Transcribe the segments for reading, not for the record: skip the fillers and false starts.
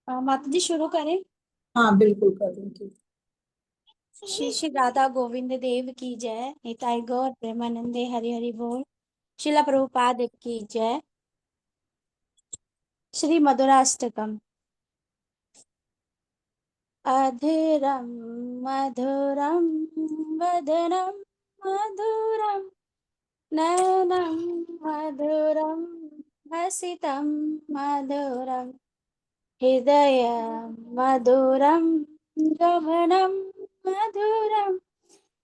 माता जी शुरू करें। हाँ बिल्कुल कर दूंगी। श्री श्री राधा गोविंद देव की जय। निताई गौर प्रेमानंदे हरि हरि बोल। शिला प्रभुपाद की जय। श्री मधुराष्टकम। अधीरम मधुरम वदनम मधुरम नयनम मधुरम हसितम मधुरम हृदय मधुरम गमनम मधुरम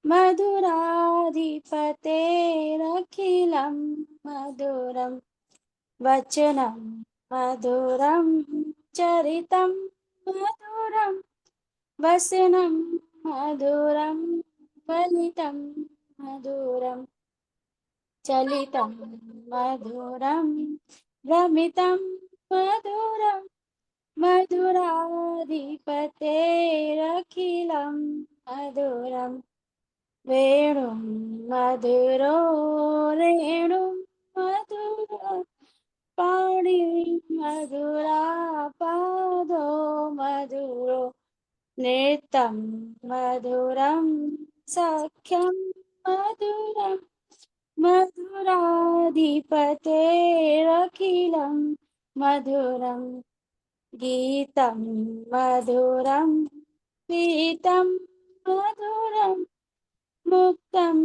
मधुराधिपतेरखिलं मधुरं वचनं मधुरं चरितं मधुरं वसनं मधुरं फलितं मधुरं चलितं मधुरं रमितं मधुरं मधुराधिपतेरखिलं मधुरम् वेणुं मधुरो रेणुं मधुरा पाणिं मधुरा पादो मधुरो नृत्यं मधुरं सख्यं मधुरं मधुराधिपतेरखिलं मधुरं गीतं मधुरं पीतं मधुरं मुक्तं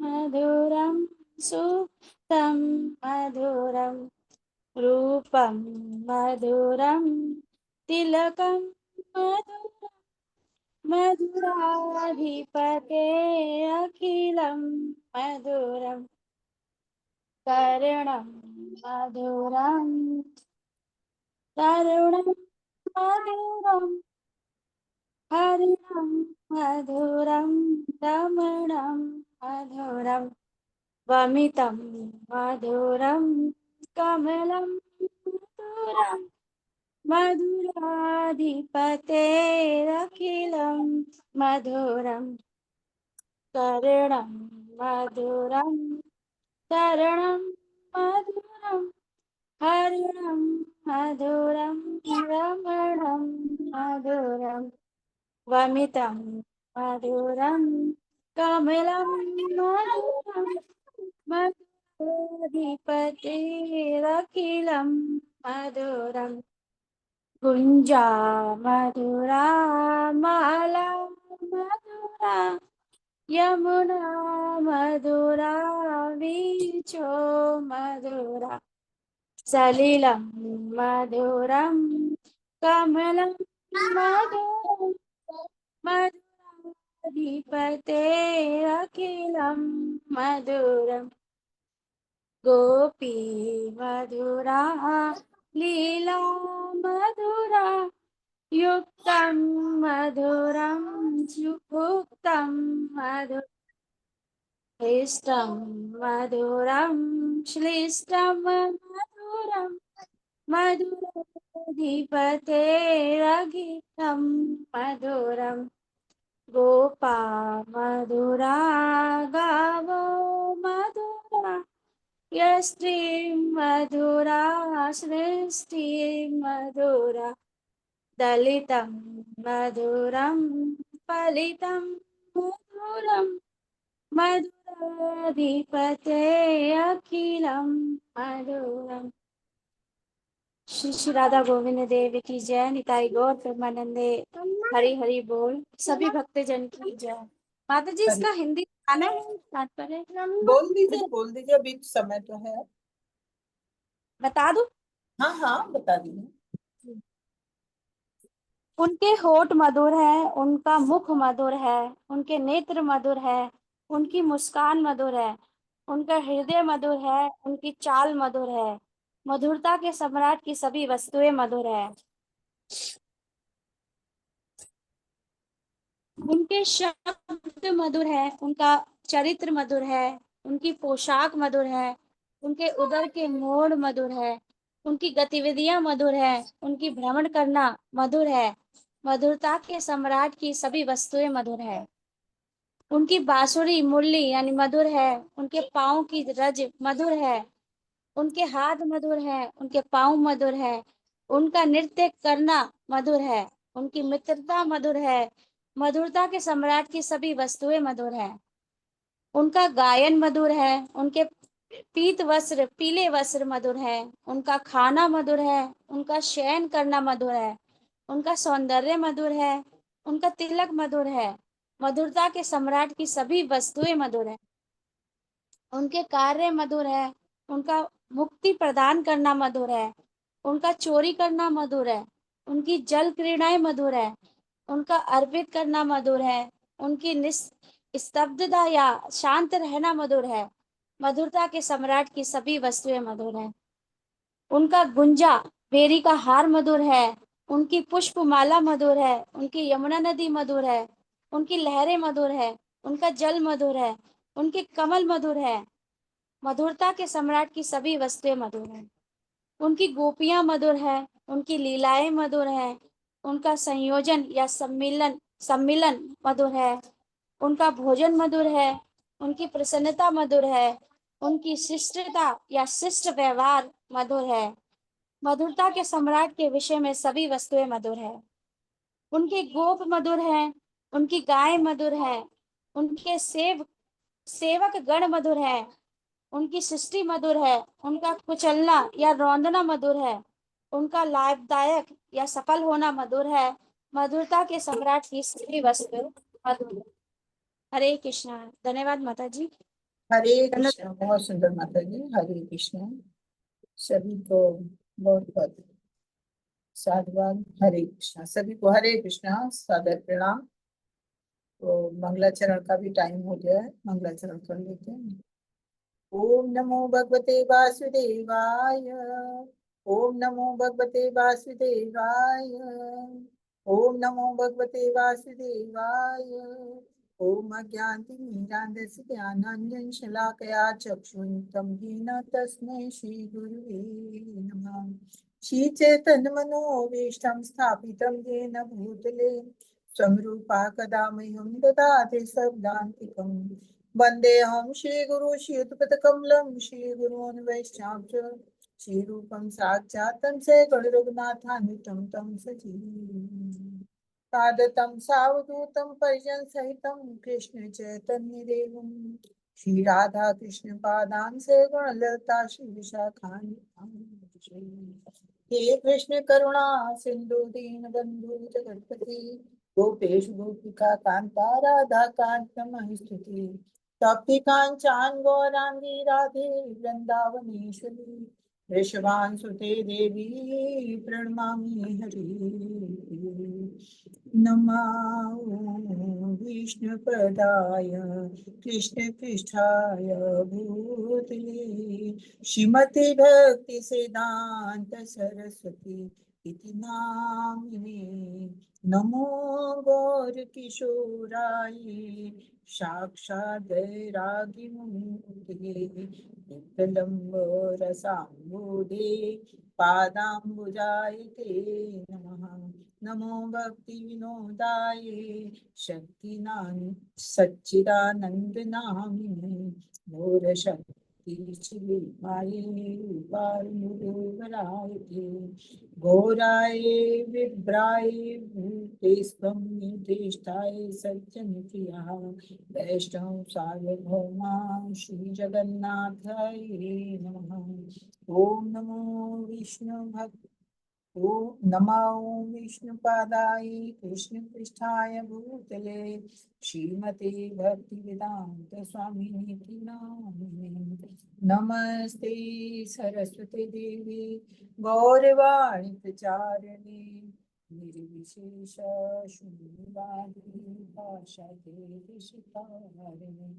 मधुरं सुप्तं मधुरं रूपं मधुरं तिलकं मधुरं मधुराधिपते अखिलं मधुरं कर्णं मधुरं तरुणं मधुरं हरिणं मधुरं रमणं मधुरं वमितं मधुरं कमलं मधुरं मधुराधिपतेरखिलं मधुरं कर्णं मधुरं तरणं मधुरं हरिणं मधुरं रमणं मधुरं वमितं मधुरं कमलं मधुरं मधुराधिपतेरखिलं मधुरं गुञ्जा मधुरा माला मधुरा यमुना मधुरा वीचो मधुरा सलिलं मधुरं कमलं मधुरं मधुराधिपतेरखिलं मधुरम् गोपी मधुरा लीला मधुरा युक्तं मधुरं सुभुक्तं मधुरम् इष्टं मधुरं श्लिष्टं मधुरं मधुराधिपतेरखिलं मधुरम् गोपा मधुरा गावो मधुरा यस्त्रीं मधुरा सृष्टिं मधुरा दलितं मधुरं फलितं मधुरं मधुराधिपते अखिलं मधुरम्। श्री श्री राधा गोविंद देव की जय। निताई गौर प्रेमानंदे हरि हरि बोल। सभी भक्तजन की जय। माता जी अरे, इसका हिंदी गाना है तात्पर्य बोल दीजिए, अभी समय तो है। बता दूं। हाँ हाँ, बता दीजिए। उनके होठ मधुर है, उनका मुख मधुर है, उनके नेत्र मधुर है, उनकी मुस्कान मधुर है, उनका हृदय मधुर है, उनकी चाल मधुर है। मधुरता के सम्राट की सभी वस्तुएं मधुर है। उनके शब्द मधुर है, उनका चरित्र मधुर है, उनकी पोशाक मधुर है, उनके उदर के मोड़ मधुर है, उनकी गतिविधियां मधुर है, उनकी भ्रमण करना मधुर है। मधुरता के सम्राट की सभी वस्तुएं मधुर है। उनकी बांसुरी मुरली यानी मधुर है, उनके पाँव की रज मधुर है, उनके हाथ मधुर है, उनके पाँव मधुर है, उनका नृत्य करना मधुर है, उनकी मित्रता मधुर है, मधुरता के सम्राट की सभी वस्तुएं मधुर है। उनका गायन मधुर है, उनके पीले वस्त्र मधुर है, उनका खाना मधुर है, उनका शयन करना मधुर है, उनका सौंदर्य मधुर है, उनका तिलक मधुर है, मधुरता के सम्राट की सभी वस्तुएं मधुर है। उनके कार्य मधुर है, उनका मुक्ति प्रदान करना मधुर है, उनका चोरी करना मधुर है, उनकी जल क्रीड़ाएं मधुर है, उनका अर्पित करना मधुर है, उनकी स्तब्धता या शांत रहना मधुर है। मधुरता के सम्राट की सभी वस्तुएं मधुर है। उनका गुंजा बेरी का हार मधुर है, उनकी पुष्पमाला मधुर है, उनकी यमुना नदी मधुर है, उनकी लहरें मधुर है, उनका जल मधुर है, उनके कमल मधुर है। मधुरता के सम्राट की सभी वस्तुएं मधुर हैं। उनकी गोपियां मधुर है, उनकी लीलाएं मधुर है, उनका संयोजन या सम्मिलन सम्मिलन मधुर है, उनका भोजन मधुर है, उनकी प्रसन्नता मधुर है, उनकी शिष्टता या शिष्ट व्यवहार मधुर है। मधुरता के सम्राट के विषय में सभी वस्तुएं मधुर है। उनके गोप मधुर हैं, उनकी गाय मधुर है, उनके सेवक गण मधुर है, उनकी सृष्टि मधुर है, उनका कुचलना या रौंदना मधुर है, उनका लाभदायक या सफल होना मधुर है। मधुरता के सम्राट की सभी वस्तु मधुर है। हरे कृष्णा। धन्यवाद माता जी। हरे कृष्ण। बहुत सुंदर माता जी, हरे कृष्ण। सभी को बहुत बहुत साधुवाद। हरे कृष्ण। सभी को हरे कृष्णा, सादर प्रणाम। तो मंगलाचरण का भी टाइम हो गया है, मंगलाचरण कर लेते हैं। ओम नमो भगवते वासुदेवाय। ओम नमो भगवते वासुदेवाय। ओम नमो भगवते वासुदेवाय। ओम अज्ञानतिमिरान्धस्य ज्ञानाञ्जन शलाकया चक्षुरुन्मिलितं येन तस्मै श्री गुरुवे नमः। श्री चैतन्य मनोभीष्टं स्थापितं येन भूतले स्वं रूपा कदा मह्यं ददाति शब्दान्तिकम्। वन्देऽहं श्रीगुरु श्रीयुतपदकमलं श्रीगुरून् वैष्णव श्रीरूपं साक्षातं सगणरघुनाथान्वितं तं सजीवम् सादतं सावधूतं परिजन सहितं कृष्ण चैतन्य देवं श्री राधा कृष्ण पादान से गणलता श्री विशाखानि हे कृष्ण करुणा सिंधु दीन बंधु जगतपति गोपेश गोपिका कांता राधा कांत नमस्तुते तप्ति कांचन गौरांगी राधे वृंदावनेश्वरी वृषभान सुते देवी प्रणमामि हरि नमो विष्णुपदाय कृष्ण पृष्ठाय भूतले श्रीमती भक्ति सिद्धांत सरस्वती इति नामिने नमो गौर किशोराय साक्षात् वैराग्यमूर्तये नित्यलम्बरसाम्बुधे पादाम्बुजाय ते नमः। नमो भक्ति विनोदाय सच्चिदानंद नामिने घोर शक्ति शिवाय घोराय विभ्राय भूतेस्त्वं निर्दिष्टाय सज्जनप्रिया वैष्णव सार्वभौमा श्री जगन्नाथाय नमः। ओम नमो विष्णु भक्त ओम नमो विष्णुपादाय कृष्ण पृष्ठाय भूतले श्रीमते भक्ति वेदांत स्वामिने नामिने नमस्ते सरस्वती देवी गौरवाणी प्रचारिणे निर्विशेष शून्यवादी भाषा देशिकारिणे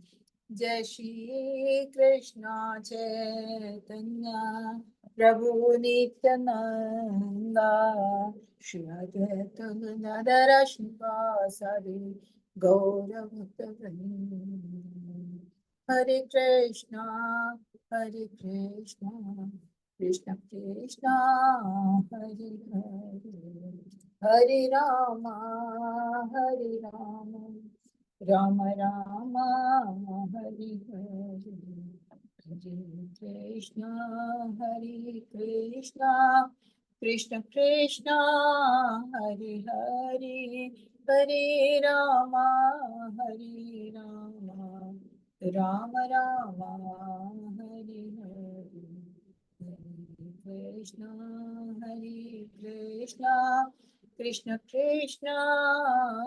जय श्री कृष्ण चैतन्य प्रभु नित्यानंदा श्री अद्वैत गदाधर श्रीवासादि गौर भक्तवृंद। हरे कृष्णा कृष्ण कृष्णा हरे हरे हरे राम राम राम हरे हरे हरे कृष्णा कृष्ण कृष्ण हरे हरे, हरे रामा हरे रामा, राम रामा हरे हरे, हरे कृष्ण कृष्ण कृष्ण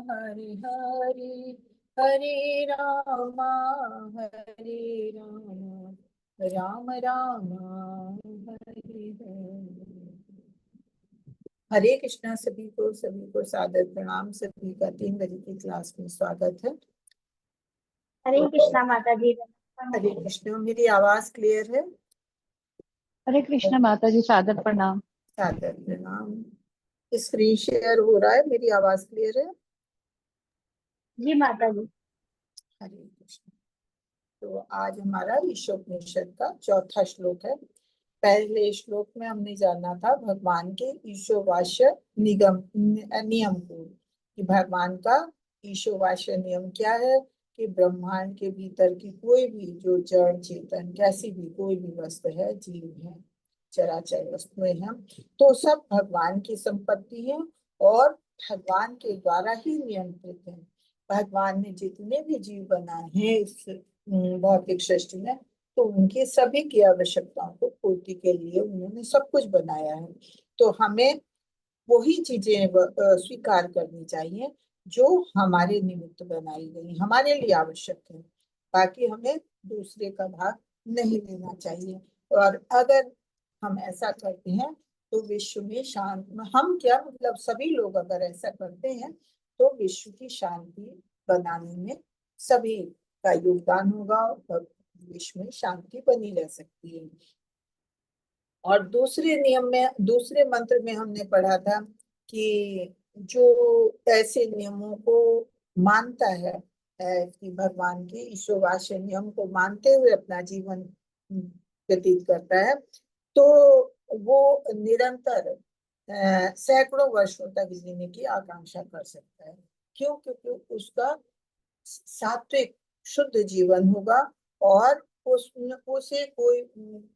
हरे हरे, हरे रामा हरे रामा, राम राम हरे हरे। हरे कृष्णा सभी को सादर प्रणाम। सभी का 3 बजे की क्लास में स्वागत है। हरे कृष्णा माता जी। हरे कृष्णा, मेरी आवाज क्लियर है? हरे कृष्ण माता जी, सादर प्रणाम। सादर प्रणाम। स्क्रीन शेयर हो रहा है, मेरी आवाज क्लियर है? जी माता जी। हरे कृष्ण। तो आज हमारा ईशोपनिषद का चौथा श्लोक है। पहले श्लोक में हमने जाना था भगवान के ईशोवास्य नियम को, कि भगवान का ईशोवास्य नियम क्या है, कि ब्रह्मांड के भीतर की कोई भी जो जड़ चेतन कैसी भी कोई भी वस्तु है, जीव है, चराचर वस्तुएं हैं, तो सब भगवान की संपत्ति है और भगवान के द्वारा ही नियंत्रित है। भगवान ने जितने भी जीव बनाए हैं इस भौतिक सृष्टि में, तो उनकी सभी की आवश्यकताओं को पूर्ति के लिए उन्होंने सब कुछ बनाया है। तो हमें वही चीजें स्वीकार करनी चाहिए जो हमारे निमित्त बनाई गई, हमारे लिए आवश्यक है। बाकी हमें दूसरे का भाग नहीं लेना चाहिए। और अगर हम ऐसा करते हैं तो विश्व में शांति, हम क्या मतलब सभी लोग अगर ऐसा करते हैं तो विश्व की शांति बनाने में सभी का योगदान होगा और विश्व में शांति बनी रह सकती है। और दूसरे नियम में, दूसरे मंत्र में हमने पढ़ा था कि जो ऐसे नियमों को मानता है, कि भगवान के ईश्वरवास्य नियम को मानते हुए अपना जीवन व्यतीत करता है, तो वो निरंतर सैकड़ों वर्षों तक जीने की आकांक्षा कर सकता है। क्यों? क्योंकि उसका सात्विक शुद्ध जीवन होगा और उसे कोई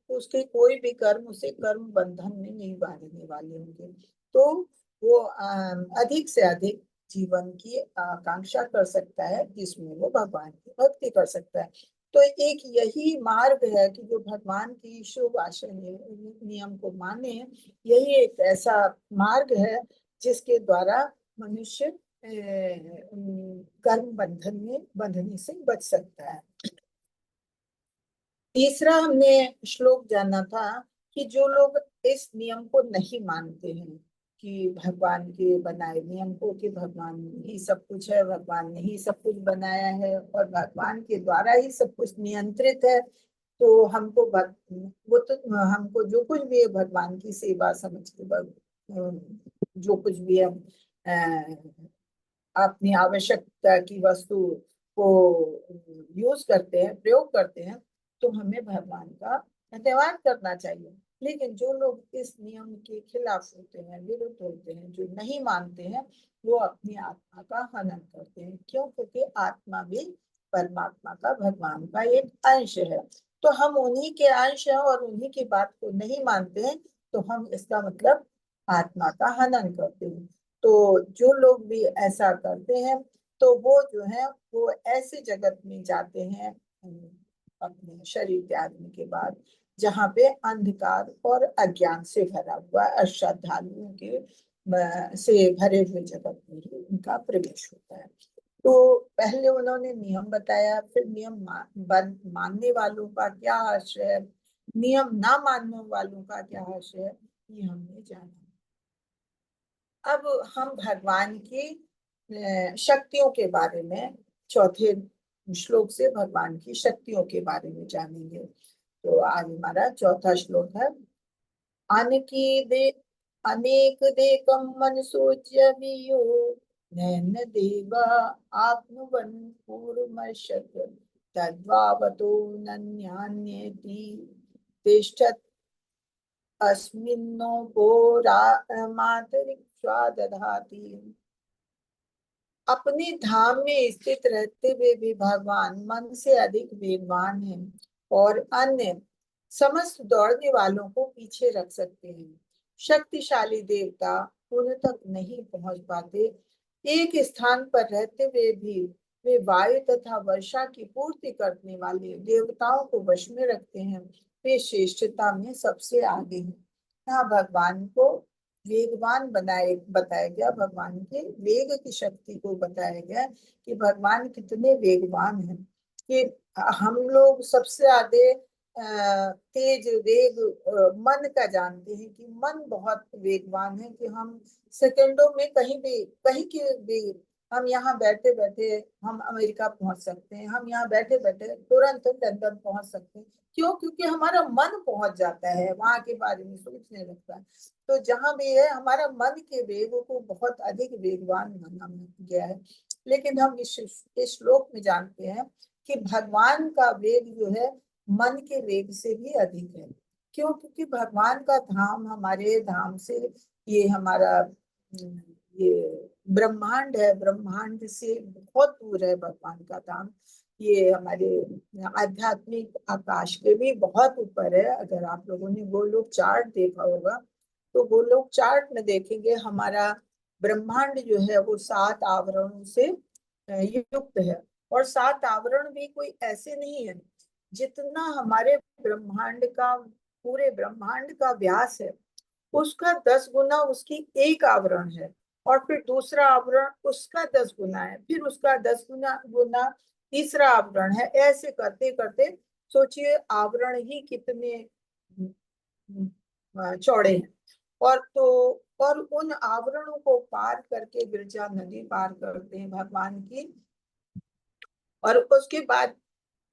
उसके कोई भी कर्म उसे कर्म बंधन में नहीं बांधने वाले होंगे। तो वो अधिक से अधिक जीवन की आकांक्षा कर सकता है जिसमें वो भगवान की भक्ति कर सकता है। तो एक यही मार्ग है कि जो भगवान की ईशोवास्य नियम को माने, यही एक ऐसा मार्ग है जिसके द्वारा मनुष्य कर्म बंधन में बंधने से बच सकता है। तीसरा हमने श्लोक जाना था कि जो लोग इस नियम को नहीं मानते हैं, कि भगवान के बनाए नियम को, कि भगवान ही सब कुछ है, भगवान ने ही सब कुछ बनाया है और भगवान के द्वारा ही सब कुछ नियंत्रित है, तो हमको वो तो हमको जो कुछ भी है भगवान की सेवा समझ के जो कुछ भी हम अपनी आवश्यकता की वस्तु को यूज करते हैं, प्रयोग करते हैं, तो हमें भगवान का धन्यवाद करना चाहिए। लेकिन जो लोग इस नियम के खिलाफ होते हैं, विरुद्ध होते हैं, जो नहीं मानते हैं, वो अपनी आत्मा का हनन करते हैं। क्यों? क्योंकि आत्मा भी परमात्मा का, भगवान का एक अंश है। तो हम उन्हीं के अंश हैं और उन्हीं की बात को नहीं मानते हैं, तो हम इसका मतलब आत्मा का हनन करते हैं। तो जो लोग भी ऐसा करते हैं तो वो जो है वो ऐसे जगत में जाते हैं अपने शरीर त्यागने के बाद, जहाँ पे अंधकार और अज्ञान से भरा हुआ अश्रद्धालुओं के से भरे हुए जगत में ही उनका प्रवेश होता है। तो पहले उन्होंने नियम बताया, फिर नियम मानने वालों का क्या आशय है, नियम ना मानने वालों का क्या आशय है, ये हमने जाना। अब हम भगवान की शक्तियों के बारे में चौथे श्लोक से भगवान की शक्तियों के बारे में जानेंगे। तो आज हमारा चौथा श्लोक है। अनेक देकम मनसोच्य वियो नैन देवा आप्नुवन पूर्वमर्शत तद्वावतो नन्यान्येति तिष्ठत् अस्मिन्नो मातरिक्ष्वा दधाति। अपने धाम में स्थित रहते हुए भी भगवान मन से अधिक वेगवान हैं और अन्य समस्त दौड़ने वालों को पीछे रख सकते हैं। शक्तिशाली देवता उन तक नहीं पहुंच पाते। एक स्थान पर रहते हुए भी वे वायु तथा वर्षा की पूर्ति करने वाले देवताओं को वश में रखते हैं। वे श्रेष्ठता में सबसे आगे हैं। यहाँ भगवान को वेगवान बताया गया, भगवान के वेग की शक्ति को बताया गया कि भगवान कितने वेगवान हैं। कि हम लोग सबसे ज्यादा तेज वेग मन का जानते हैं कि मन बहुत वेगवान है, कि हम सेकंडों में कहीं के भी हम यहाँ बैठे बैठे हम अमेरिका पहुंच सकते हैं, हम यहाँ बैठे बैठे तुरंत लंदन पहुंच सकते हैं। क्यों? क्योंकि हमारा मन पहुंच जाता है, वहां के बारे में सोचने लगता है। तो जहां भी है हमारा मन के वेग को बहुत अधिक वेगवान माना गया है। लेकिन हम इस श्लोक में जानते हैं कि भगवान का वेग जो है मन के वेग से भी अधिक है। क्यों? क्योंकि भगवान का धाम हमारे धाम से, ये हमारा ये ब्रह्मांड है, ब्रह्मांड से बहुत दूर है भगवान का धाम। ये हमारे आध्यात्मिक आकाश के भी बहुत ऊपर है। अगर आप लोगों ने गोलोक चार्ट देखा होगा तो गोलोक चार्ट में देखेंगे हमारा ब्रह्मांड जो है वो 7 आवरणों से युक्त है। और 7 आवरण भी कोई ऐसे नहीं है, जितना हमारे ब्रह्मांड का, पूरे ब्रह्मांड का व्यास है उसका 10 गुना उसकी एक आवरण है। और फिर दूसरा आवरण उसका 10 गुना है, फिर उसका 10 गुना गुना तीसरा आवरण है। ऐसे करते करते सोचिए आवरण ही कितने चौड़े हैं। और उन आवरणों को पार करके गिरजा नदी पार करते हैं भगवान की। और उसके बाद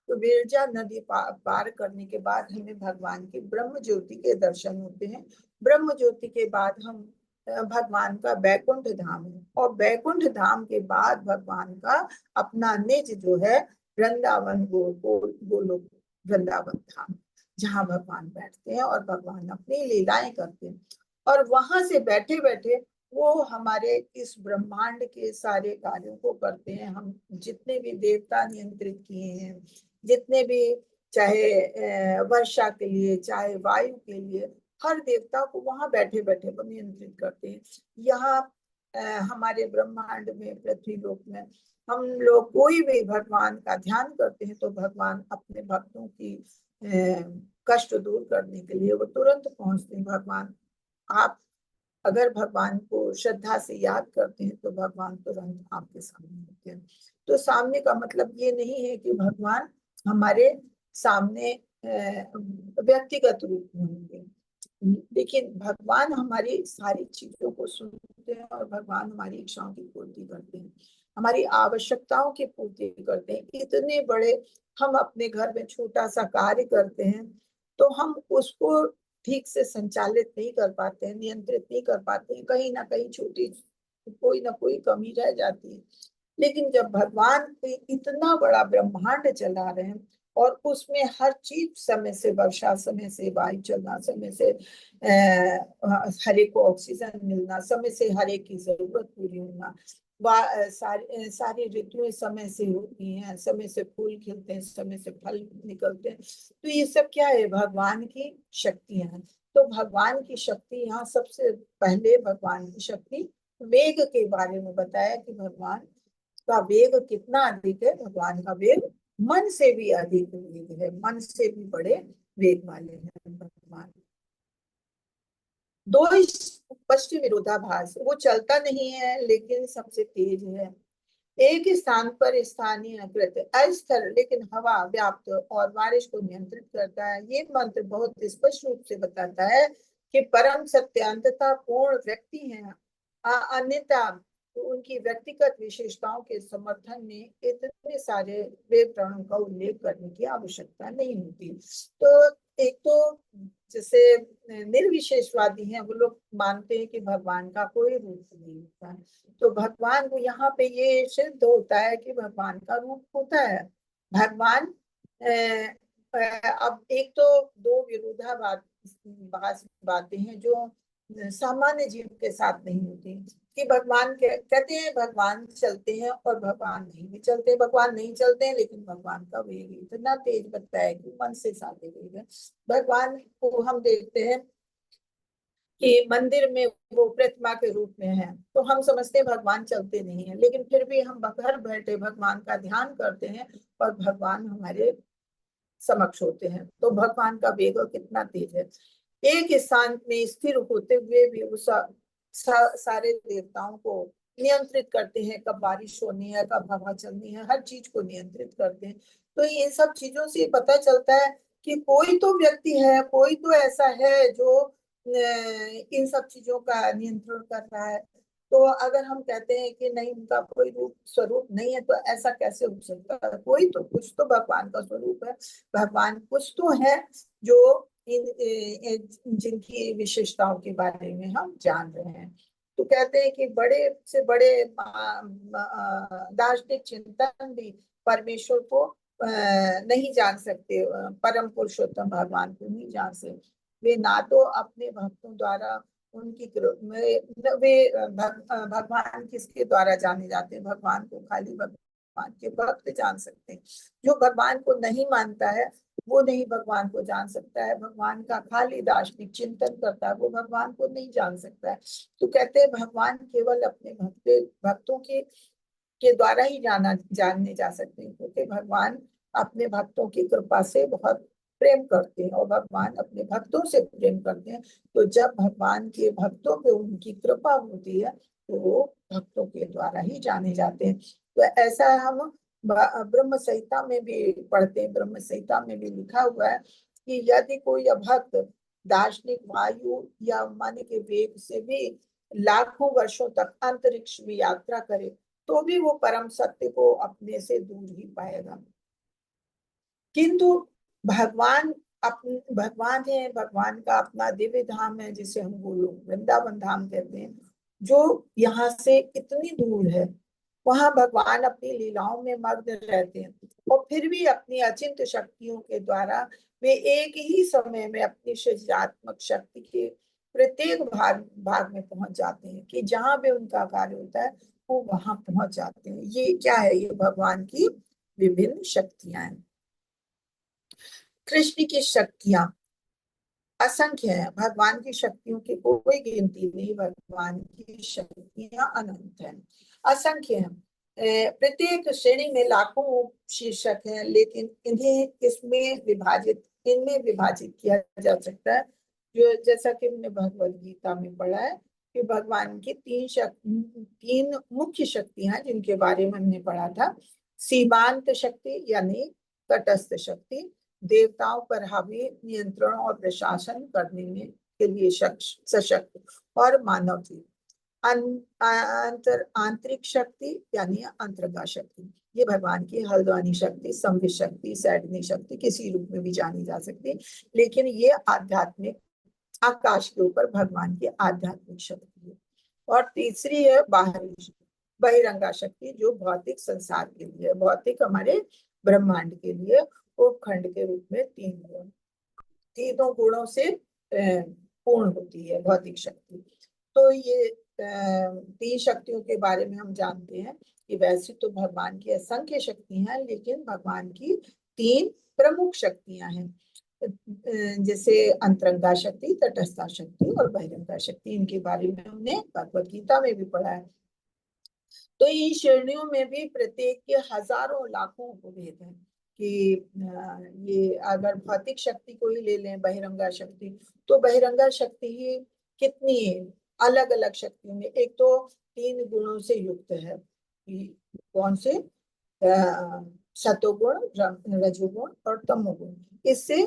विरजा नदी पार करने के बाद हमें भगवान की ब्रह्म ज्योति के दर्शन होते हैं। ब्रह्म ज्योति के बाद हम भगवान का बैकुंठ धाम है, और बैकुंठ धाम के बाद भगवान का अपना निज जो है वृंदावन गोलोक वृंदावन धाम, जहाँ भगवान बैठते हैं और भगवान अपनी लीलाएं करते हैं। और वहां से बैठे बैठे वो हमारे इस ब्रह्मांड के सारे कार्यों को करते हैं। हम जितने भी देवता नियंत्रित किए हैं, जितने भी, चाहे वर्षा के लिए, चाहे वायु के लिए, हर देवता को वहां बैठे बैठे वो नियंत्रित करते हैं। यहाँ हमारे ब्रह्मांड में, पृथ्वी लोक में हम लोग कोई भी भगवान का ध्यान करते हैं तो भगवान अपने भक्तों की कष्ट दूर करने के लिए वो तुरंत पहुंचते हैं। भगवान, आप अगर भगवान को श्रद्धा से याद करते हैं तो भगवान तुरंत आपके सामने होते हैं। तो सामने का मतलब ये नहीं है कि भगवान हमारे सामने व्यक्तिगत रूप में होंगे, लेकिन भगवान हमारी सारी चीजों को सुनते हैं और भगवान हमारी इच्छाओं की पूर्ति करते हैं, हमारी आवश्यकताओं की पूर्ति करते हैं। इतने बड़े हम अपने घर में छोटा सा कार्य करते हैं तो हम उसको ठीक से संचालित नहीं कर पाते हैं, नियंत्रित नहीं कर पाते हैं, कहीं ना कहीं छोटी कोई ना कोई कमी रह जाती है। लेकिन जब भगवान इतना बड़ा ब्रह्मांड चला रहे हैं और उसमें हर चीज समय से, वर्षा समय से, वायु चलना समय से, हर एक को ऑक्सीजन मिलना समय से, हर एक की जरूरत पूरी होना, सारी ऋतुएं समय से होती हैं, समय से फूल खिलते हैं, समय से फल निकलते हैं। तो ये सब क्या है? भगवान की शक्तियां हैं। तो भगवान की शक्ति, यहाँ सबसे पहले भगवान की शक्ति वेग के बारे में बताया कि भगवान का वेग कितना अधिक है। भगवान का वेग मन से भी अधिक वेग है, मन से भी बड़े वेग वाले हैं भगवान। दो स्पष्ट विरोधाभास, वो चलता नहीं है लेकिन सबसे तेज है। एक स्थान पर स्थानीयकृत अस्थिर लेकिन हवा व्याप्त और बारिश को नियंत्रित करता है। ये मंत्र बहुत स्पष्ट रूप से बताता है कि परम सत्य अंततः पूर्ण व्यक्ति है, अन्यथा तो उनकी व्यक्तिगत विशेषताओं के समर्थन में इतने सारे विवरणों का उल्लेख करने की आवश्यकता नहीं होती। तो एक तो जैसे निर्विशेषवादी हैं, वो लोग मानते हैं कि भगवान का कोई रूप नहीं होता है। तो भगवान को यहाँ पे ये सिद्ध होता है कि भगवान का रूप होता है। भगवान अब एक तो दो विरोधाभास बातें हैं जो सामान्य जीव के साथ नहीं होती, कि भगवान कहते हैं भगवान चलते हैं और भगवान नहीं भी चलते, भगवान नहीं चलते हैं लेकिन भगवान का वेग इतना तेज बनता है कि मन से साधे वेग है। भगवान को हम देखते हैं कि मंदिर में वो प्रतिमा के रूप में है, तो हम समझते हैं भगवान चलते नहीं है, लेकिन फिर भी हम घर बैठे भगवान का ध्यान करते हैं और भगवान हमारे समक्ष होते हैं। तो भगवान का वेग कितना तेज है। एक स्थान में स्थिर होते हुए भी वो सारे देवताओं को नियंत्रित करते हैं। कब बारिश होनी है, कब हवा चलनी है, हर चीज को नियंत्रित करते हैं। तो ये सब चीजों से पता चलता है कि कोई तो व्यक्ति है, कोई तो ऐसा है जो इन सब चीजों का नियंत्रण कर रहा है। तो अगर हम कहते हैं कि नहीं, उनका कोई रूप स्वरूप नहीं है, तो ऐसा कैसे हो सकता है? कोई तो, कुछ तो भगवान का स्वरूप है, भगवान कुछ तो है जो जिनकी विशेषताओं के बारे में हम जान रहे हैं। तो कहते हैं कि बड़े से बड़े दार्शनिक चिंतन भी परमेश्वर को नहीं जान सकते, परम पुरुषोत्तम भगवान को नहीं जान सकते। वे ना तो अपने भक्तों द्वारा उनकी वे भगवान किसके द्वारा जाने जाते हैं? भगवान को खाली भगवान के भक्त जान सकते हैं। जो भगवान को नहीं मानता है वो नहीं भगवान को जान सकता है। भगवान का खाली दार्शनिक चिंतन करता है वो भगवान को नहीं जान सकता है। तो कहते हैं भगवान केवल अपने भक्तों के द्वारा ही जानने जा सकते हैं, क्योंकि भगवान अपने भक्तों की कृपा से बहुत प्रेम करते हैं और भगवान अपने भक्तों से प्रेम करते हैं। तो जब भगवान के भक्तों पे उनकी कृपा होती है तो वो भक्तों के द्वारा ही जाने जाते हैं। तो ऐसा हम ब्रह्म संहिता में भी पढ़ते हैं। ब्रह्म संहिता में भी लिखा हुआ है कि यदि कोई भक्त दार्शनिक वायु या मन के वेग से भी लाखों वर्षों तक अंतरिक्ष में यात्रा करे तो भी वो परम सत्य को अपने से दूर ही पाएगा। किंतु भगवान भगवान है, भगवान का अपना दिव्य धाम है जिसे हम बोलो वृंदावन धाम कहते हैं, जो यहाँ से इतनी दूर है। वहां भगवान अपनी लीलाओं में मग्न रहते हैं और फिर भी अपनी अचिंत्य शक्तियों के द्वारा वे एक ही समय में अपनी सृजनात्मक शक्ति के प्रत्येक भाग में पहुंच जाते हैं कि जहां भी उनका कार्य होता है वो वहां पहुंच जाते हैं। ये क्या है? ये भगवान की विभिन्न शक्तियां हैं। कृष्ण की शक्तियां असंख्य है। भगवान की शक्तियों की कोई गिनती नहीं। भगवान की शक्तियां अनंत है, असंख्य है। प्रत्येक श्रेणी में लाखों शीर्षक हैं, लेकिन इनमें विभाजित किया जा सकता है। जो जैसा कि हमने भगवत गीता में पढ़ा है कि भगवान की तीन मुख्य शक्तियां हैं जिनके बारे में हमने पढ़ा था। सीमांत शक्ति यानी तटस्थ शक्ति, देवताओं पर हावी नियंत्रण और प्रशासन करने में के लिए सशक्त, और मानव की आंतरिक शक्ति यानी अंतरंगा शक्ति। ये भगवान की हल्द्वानी शक्ति, संवित शक्ति, सैडनी शक्ति किसी रूप में भी जानी जा सकती, लेकिन ये आध्यात्मिक आकाश के ऊपर भगवान की आध्यात्मिक शक्ति है। और तीसरी है बाहरी बहिरंगा शक्ति, जो भौतिक संसार के लिए, भौतिक हमारे ब्रह्मांड के लिए उपखंड के रूप में तीनों गुणों से पूर्ण होती है भौतिक शक्ति। तो ये तीन शक्तियों के बारे में हम जानते हैं कि वैसे तो भगवान की असंख्य शक्तियां हैं, लेकिन भगवान की तीन प्रमुख शक्तियां हैं, जैसे अंतरंगा शक्ति, तटस्था शक्ति और बहिरंगा शक्ति। इनके बारे में हमने भगवत गीता में भी पढ़ा है। तो इन श्रेणियों में भी प्रत्येक के हजारों लाखों भेद है कि ये अगर भौतिक शक्ति को ही ले लें, बहिरंगा शक्ति, तो बहिरंगा शक्ति ही कितनी अलग अलग शक्तियों में, एक तो तीन गुणों से युक्त है। कौन से? सतोगुण, रजोगुण और तमोगुण, इससे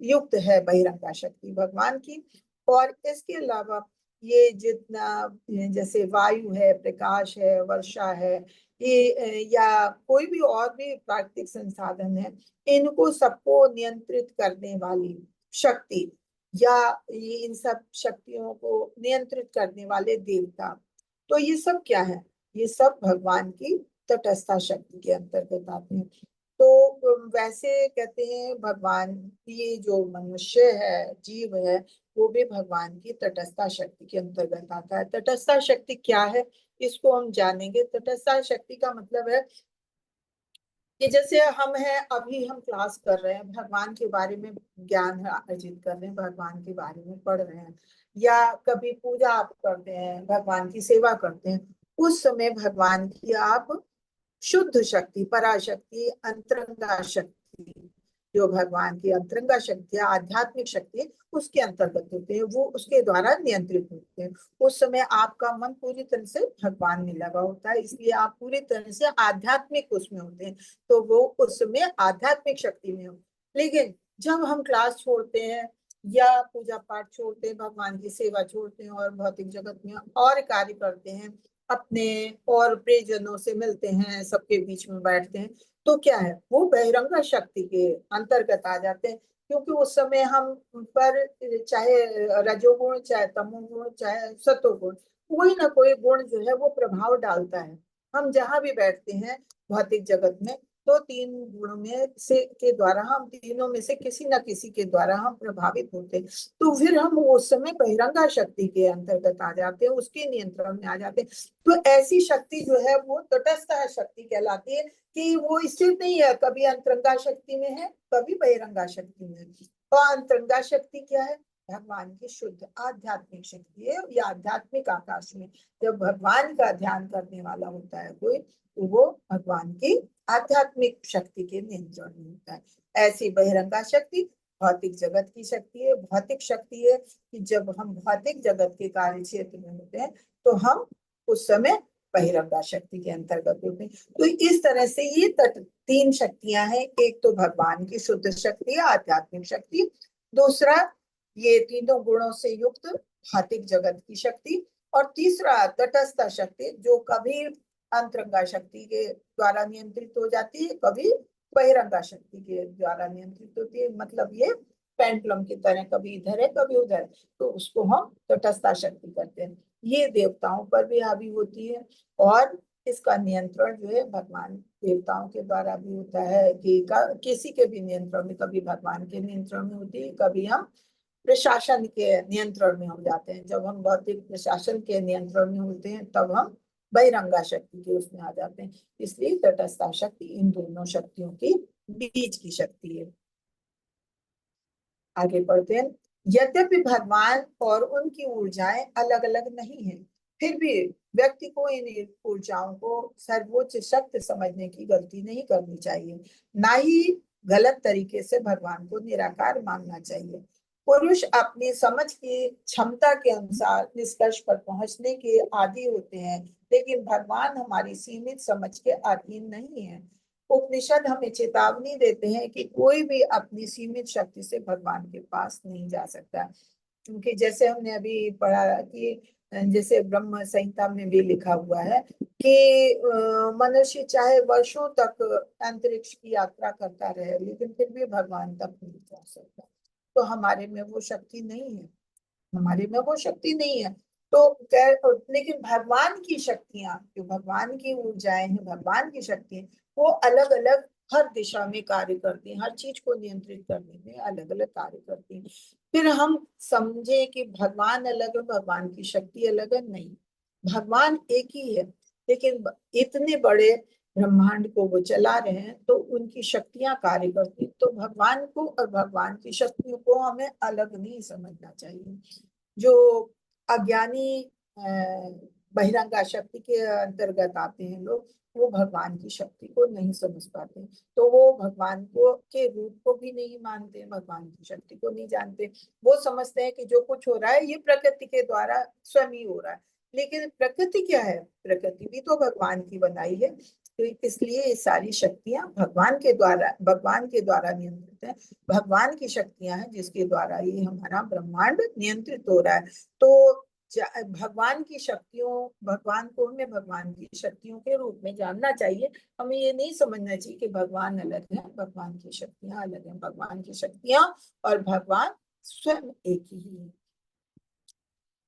युक्त है बहिरंगा शक्ति भगवान की। और इसके अलावा ये जितना, जैसे वायु है, प्रकाश है, वर्षा है, ये या कोई भी और भी प्राकृतिक संसाधन है, इनको सबको नियंत्रित करने वाली शक्ति, या ये इन सब शक्तियों को नियंत्रित करने वाले देवता, तो ये सब क्या है? ये सब भगवान की तटस्था शक्ति के अंतर्गत आते हैं। तो वैसे कहते हैं भगवान, ये जो मनुष्य है, जीव है, वो भी भगवान की तटस्था शक्ति के अंतर्गत आता है। तटस्था शक्ति क्या है इसको हम जानेंगे। तटस्था शक्ति का मतलब है कि जैसे हम हैं, अभी हम क्लास कर रहे हैं, भगवान के बारे में ज्ञान अर्जित कर रहे हैं, भगवान के बारे में पढ़ रहे हैं, या कभी पूजा आप करते हैं, भगवान की सेवा करते हैं, उस समय भगवान की आप शुद्ध शक्ति, पराशक्ति, अंतरंगा शक्ति, जो भगवान की अंतरंगा शक्ति है, आध्यात्मिक शक्ति है, उसके अंतर्गत होते हैं, वो उसके द्वारा नियंत्रित होते हैं। उस समय आपका मन पूरी तरह से भगवान में लगा होता है, इसलिए आप पूरी तरह से आध्यात्मिक उसमें होते हैं, तो वो उस समय आध्यात्मिक शक्ति में हो। लेकिन जब हम क्लास छोड़ते हैं या पूजा पाठ छोड़ते हैं, भगवान की सेवा छोड़ते हैं और भौतिक जगत में और कार्य करते हैं, अपने और प्रियजनों से मिलते हैं, सबके बीच में बैठते हैं, तो क्या है, वो बहिरंगा शक्ति के अंतर्गत आ जाते हैं। क्योंकि उस समय हम पर चाहे रजोगुण, चाहे तमोगुण, चाहे सतोगुण, कोई ना कोई गुण जो है वो प्रभाव डालता है। हम जहां भी बैठते हैं भौतिक जगत में, तो तीन गुणों में से के द्वारा, हम तीनों में से किसी न किसी के द्वारा हम प्रभावित होते हैं। तो फिर हम उस समय बहिरंगा शक्ति के अंतर्गत आ जाते हैं, उसके नियंत्रण में आ जाते हैं। तो ऐसी शक्ति जो है वो तटस्थ शक्ति कहलाती है, कि वो स्थिर नहीं है, कभी अंतरंगा शक्ति में है, कभी बहिरंगा शक्ति में है। और अंतरंगा शक्ति क्या है? भगवान की शुद्ध आध्यात्मिक शक्ति है। या आध्यात्मिक आकाश में जब भगवान का ध्यान करने वाला होता है कोई, तो वो भगवान की आध्यात्मिक शक्ति के नियंत्रण में होता है। ऐसी बहिरंगा शक्ति भौतिक जगत की शक्ति है। भौतिक शक्ति है कि जब हम भौतिक जगत के कार्य क्षेत्र में होते हैं, तो हम उस समय बहिरंगा शक्ति के अंतर्गत होते हैं। तो इस तरह से ये तीन शक्तियां हैं। एक तो भगवान की शुद्ध शक्ति है, आध्यात्मिक शक्ति। दूसरा, ये तीनों गुणों से युक्त भौतिक जगत की शक्ति। और तीसरा, तटस्थ शक्ति, जो कभी अंतरंगा शक्ति के द्वारा नियंत्रित हो जाती है, कभी बहिरंगा शक्ति के द्वारा नियंत्रित होती है। मतलब ये पेंडुलम की तरह, कभी इधर है कभी उधर है, तो उसको हम तटस्थ शक्ति करते हैं। ये देवताओं पर भी हावी होती है, और इसका नियंत्रण जो है भगवान देवताओं के द्वारा भी होता है, कि किसी के भी नियंत्रण में, कभी भगवान के नियंत्रण में होती है, कभी हम प्रशासन के नियंत्रण में हो जाते हैं। जब हम भौतिक प्रशासन के नियंत्रण में होते हैं, तब हम बहिरंगा शक्ति के उसमें आ जाते हैं। इसलिए तटस्थ शक्ति इन दोनों शक्तियों की बीच की शक्ति है। आगे बढ़ते हैं। यद्यपि भगवान और उनकी ऊर्जाएं अलग अलग नहीं है, फिर भी व्यक्ति को इन ऊर्जाओं को सर्वोच्च शक्ति समझने की गलती नहीं करनी चाहिए, ना ही गलत तरीके से भगवान को निराकार मानना चाहिए। पुरुष अपनी समझ की क्षमता के अनुसार निष्कर्ष पर पहुंचने के आदी होते हैं, लेकिन भगवान हमारी सीमित समझ के अधीन नहीं है। उपनिषद हमें चेतावनी देते हैं कि कोई भी अपनी सीमित शक्ति से भगवान के पास नहीं जा सकता, क्योंकि जैसे हमने अभी पढ़ा कि जैसे ब्रह्म संहिता में भी लिखा हुआ है कि मनुष्य चाहे वर्षों तक अंतरिक्ष की यात्रा करता रहे, लेकिन फिर भी भगवान तक नहीं जा सकता। तो हमारे में वो शक्ति नहीं है, हमारे में वो शक्ति नहीं है। तो लेकिन भगवान की शक्तियां, जो भगवान की ऊर्जाएं हैं, भगवान की शक्ति है, वो अलग अलग हर दिशा में कार्य करती हैं, हर चीज को नियंत्रित करने में अलग अलग कार्य करती हैं। फिर हम समझे कि भगवान अलग है, भगवान की शक्ति अलग है, नहीं, भगवान एक ही है, लेकिन इतने बड़े ब्रह्मांड को वो चला रहे हैं, तो उनकी शक्तियां कार्य करती। तो भगवान को और भगवान की शक्तियों को हमें अलग नहीं समझना चाहिए। जो अज्ञानी बहिरंगा शक्ति के अंतर्गत आते हैं लोग, वो भगवान की शक्ति को नहीं समझ पाते, तो वो भगवान को के रूप को भी नहीं मानते, भगवान की शक्ति को नहीं जानते। वो समझते हैं कि जो कुछ हो रहा है ये प्रकृति के द्वारा स्वयं ही हो रहा है, लेकिन प्रकृति क्या है? प्रकृति भी तो भगवान की बनाई है। तो इसलिए ये सारी शक्तियां भगवान के द्वारा नियंत्रित है। भगवान की शक्तियां हैं जिसके द्वारा ये हमारा ब्रह्मांड नियंत्रित हो रहा है। तो भगवान की शक्तियों, भगवान को हमें भगवान की शक्तियों के रूप में जानना चाहिए। हमें ये नहीं समझना चाहिए कि भगवान अलग है, भगवान की शक्तियां अलग हैं। भगवान की शक्तियां और भगवान स्वयं एक ही है।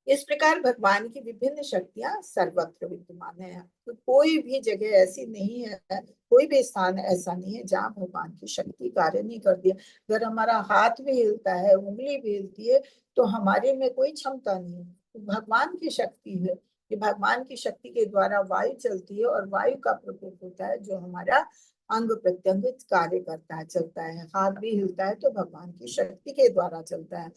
इस प्रकार भगवान की विभिन्न शक्तियां सर्वत्र विद्यमान है। तो कोई भी जगह ऐसी नहीं है, कोई भी स्थान ऐसा नहीं है जहाँ भगवान की शक्ति कार्य नहीं करती है। अगर हमारा हाथ भी हिलता है, उंगली भी हिलती है, तो हमारे में कोई क्षमता नहीं है, तो भगवान की शक्ति है। कि भगवान की शक्ति के द्वारा वायु चलती है, और वायु का प्रकोप होता है जो हमारा अंग प्रत्यंग कार्य करता है, चलता है। हाथ भी हिलता है तो भगवान की शक्ति के द्वारा चलता है।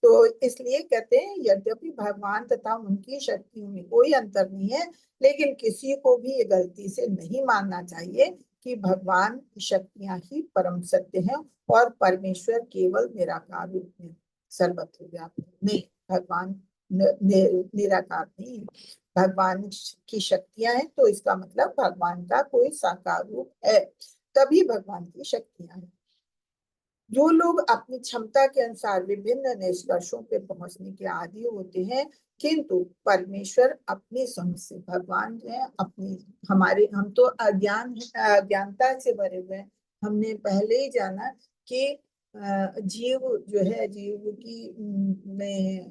तो इसलिए कहते हैं यद्यपि भगवान तथा उनकी शक्तियों में कोई अंतर नहीं है, लेकिन किसी को भी ये गलती से नहीं मानना चाहिए कि भगवान की शक्तियां ही परम सत्य हैं और परमेश्वर केवल निराकार रूप में सर्वत्र व्यापक नहीं। भगवान निराकार नहीं है। भगवान की शक्तियां हैं तो इसका मतलब भगवान का कोई साकार रूप है, तभी भगवान की शक्तियां हैं। जो लोग अपनी क्षमता के अनुसार विभिन्न निष्कर्षों पे पहुंचने के आदी होते हैं, किंतु परमेश्वर अपनी समझ से, भगवान जो है अपनी, हमारे हम तो अज्ञानता से भरे हुए हैं। हमने पहले ही जाना कि जीव जो है,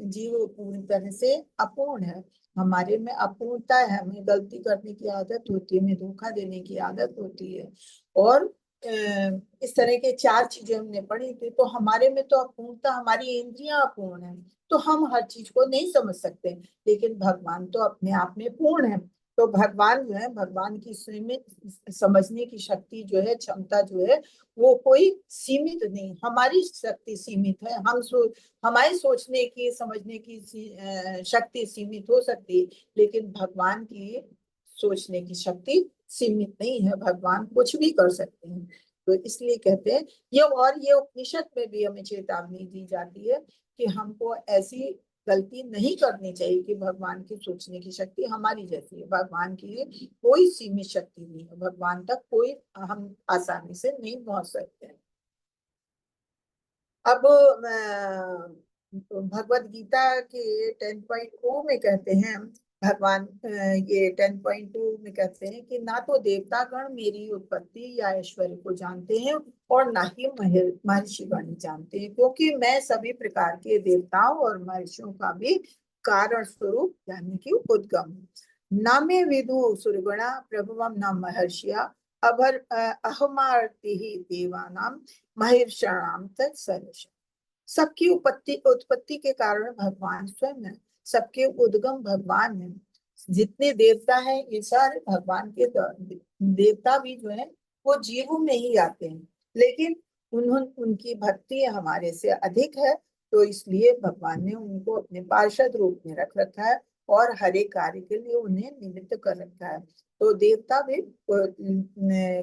जीव पूरी तरह से अपूर्ण है। हमारे में अपूर्णता है, हमें गलती करने की आदत होती है, हमें धोखा देने की आदत होती है, और इस तरह के चार चीजें हमने पढ़ी थी। तो हमारे में तो अपूर्णता, हमारी इंद्रियां अपूर्ण है, तो हम हर चीज को नहीं समझ सकते। लेकिन भगवान तो अपने आप में पूर्ण है। तो भगवान जो है, भगवान की सीमित समझने की शक्ति जो है, क्षमता जो है, वो कोई सीमित नहीं। हमारी शक्ति सीमित है, हमारी सोचने की समझने की शक्ति सीमित हो सकती है, लेकिन भगवान की सोचने की शक्ति सीमित नहीं है। भगवान कुछ भी कर सकते हैं। तो इसलिए कहते हैं ये उपनिषद में भी हमें चेतावनी दी जाती है कि हमको ऐसी गलती नहीं करनी चाहिए कि भगवान की सोचने की शक्ति हमारी जैसी है। भगवान की कोई सीमित शक्ति नहीं है, भगवान तक कोई हम आसानी से नहीं पहुंच सकते हैं। अब भगवत गीता के 10.2 में कहते हैं भगवान, ये 10.2 में कहते हैं कि ना तो देवतागण मेरी उत्पत्ति या ऐश्वर्य को जानते हैं और ना ही महर्षिगण जानते हैं, क्योंकि मैं सभी प्रकार के देवताओं और महर्षियों का भी कारण स्वरूप यानी कि उद्गम हूँ। न मे विदु सुरगुणा प्रभवम न महर्षिया अहमार्ति ही देवानाम महिर्षणाम तत्सर्वश। सबकी उत्पत्ति के कारण भगवान स्वयं है, सबके उद्गम भगवान है। जितने देवता हैं ये सारे भगवान के देवता भी जो है वो जीवों में ही आते हैं, लेकिन उनकी भक्ति हमारे से अधिक है, तो इसलिए भगवान ने उनको अपने पार्षद रूप में रख रखा है और हर एक कार्य के लिए उन्हें निमित्त कर रखा है। तो देवता भी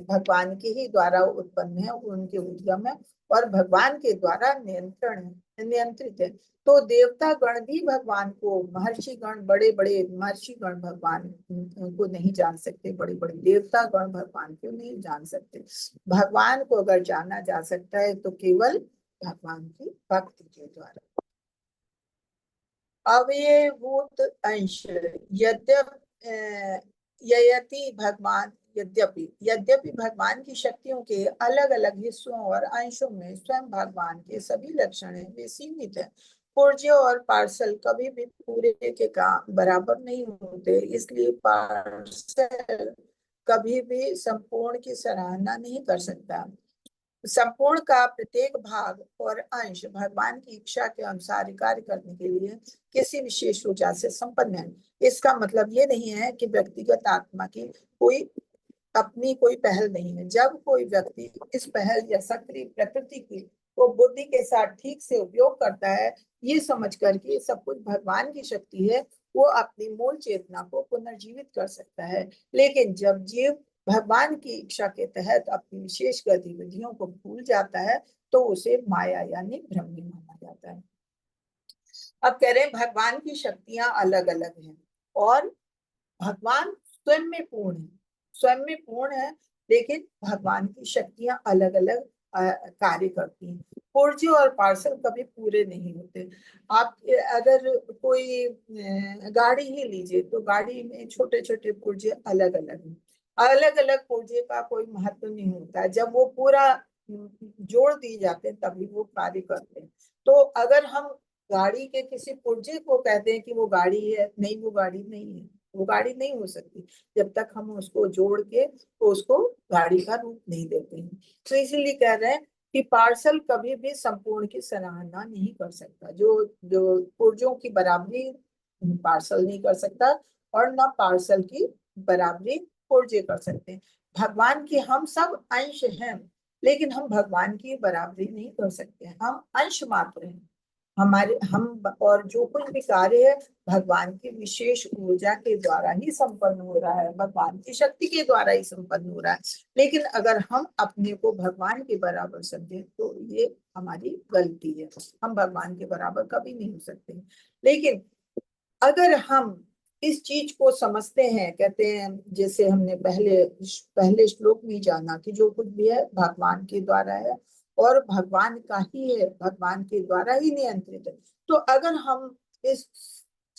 भगवान के ही द्वारा उत्पन्न है, उनके उद्गम है, और भगवान के द्वारा नियंत्रित है। तो देवता गण भी भगवान को, महर्षि गण, बड़े बड़े महर्षि गण भगवान को नहीं जान सकते, बड़े बड़े देवता गण भगवान को नहीं जान सकते। भगवान को अगर जाना जा सकता है तो केवल भगवान की भक्ति के द्वारा। अवयभूत अंश यद्यपि भगवान की शक्तियों के अलग अलग हिस्सों और अंशों में स्वयं भगवान के सभी लक्षण हैं, वे सीमित है। पुर्जे और पार्सल कभी भी पूरे के काम बराबर नहीं होते, इसलिए पार्सल कभी भी संपूर्ण की सराहना नहीं कर सकता। संपूर्ण का प्रत्येक भाग और अंश भगवान की इच्छा के अनुसार कार्य करने के लिए किसी विशेष ऊर्जा से संपन्न है। इसका मतलब ये नहीं है कि व्यक्तिगत आत्मा की कोई अपनी कोई पहल नहीं है। जब कोई व्यक्ति इस पहल या सक्रिय प्रकृति की को बुद्धि के साथ ठीक से उपयोग करता है, ये समझ कर कि सब कुछ भगवान की शक्ति है, वो अपनी मूल चेतना को पुनर्जीवित कर सकता है। लेकिन जब जीव भगवान की इच्छा के तहत अपनी विशेष गतिविधियों को भूल जाता है, तो उसे माया यानी भ्रम में माना जाता है। अब कह रहे हैं भगवान की शक्तियां अलग अलग हैं और भगवान स्वयं में पूर्ण है, स्वयं में पूर्ण है, लेकिन भगवान की शक्तियां अलग अलग कार्य करती हैं। पुर्जे और पार्सल कभी पूरे नहीं होते। आप अगर कोई गाड़ी ही लीजिए तो गाड़ी में छोटे छोटे पुर्जे अलग अलग हैं। अलग अलग पुर्जे का कोई महत्व नहीं होता है, जब वो पूरा जोड़ दिए जाते हैं तभी वो कार्य करते हैं। तो अगर हम गाड़ी के किसी पुर्जे को कहते हैं कि वो गाड़ी है, नहीं, वो गाड़ी नहीं है, वो गाड़ी नहीं हो सकती जब तक हम उसको जोड़ के तो उसको गाड़ी का रूप नहीं देते हैं। तो इसीलिए कह रहे हैं कि पार्सल कभी भी संपूर्ण की सराहना नहीं कर सकता। जो जो पुर्जों की बराबरी पार्सल नहीं कर सकता और ना पार्सल की बराबरी पुर्जे कर सकते हैं। भगवान के हम सब अंश हैं, लेकिन हम भगवान की बराबरी नहीं कर सकते, हम अंश मात्र हैं। हमारे हम और जो कुछ भी कार्य है भगवान की विशेष ऊर्जा के द्वारा ही संपन्न हो रहा है, भगवान की शक्ति के द्वारा ही संपन्न हो रहा है। लेकिन अगर हम अपने को भगवान के बराबर समझे तो ये हमारी गलती है, हम भगवान के बराबर कभी नहीं हो सकते। लेकिन अगर हम इस चीज को समझते हैं, कहते हैं जैसे हमने पहले पहले श्लोक में जाना कि जो कुछ भी है भगवान के द्वारा है और भगवान का ही है, भगवान के द्वारा ही नियंत्रित है। तो अगर हम इस